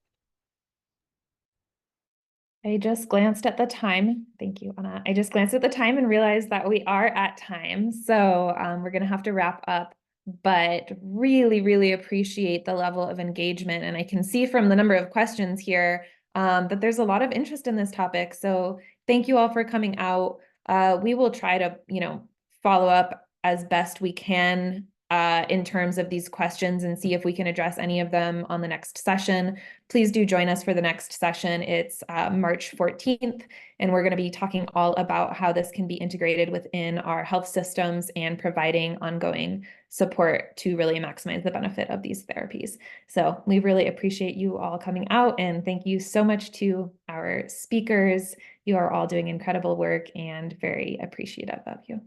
I just glanced at the time. Thank you, Anna. I just glanced at the time and realized that we are at time. So we're going to have to wrap up, but really, really appreciate the level of engagement. And I can see from the number of questions here that there's a lot of interest in this topic. So thank you all for coming out. We will try to, follow up as best we can in terms of these questions and see if we can address any of them on the next session. Please do join us for the next session. It's March 14th, and we're going to be talking all about how this can be integrated within our health systems and providing ongoing support to really maximize the benefit of these therapies. So we really appreciate you all coming out, and thank you so much to our speakers. You are all doing incredible work and very appreciative of you.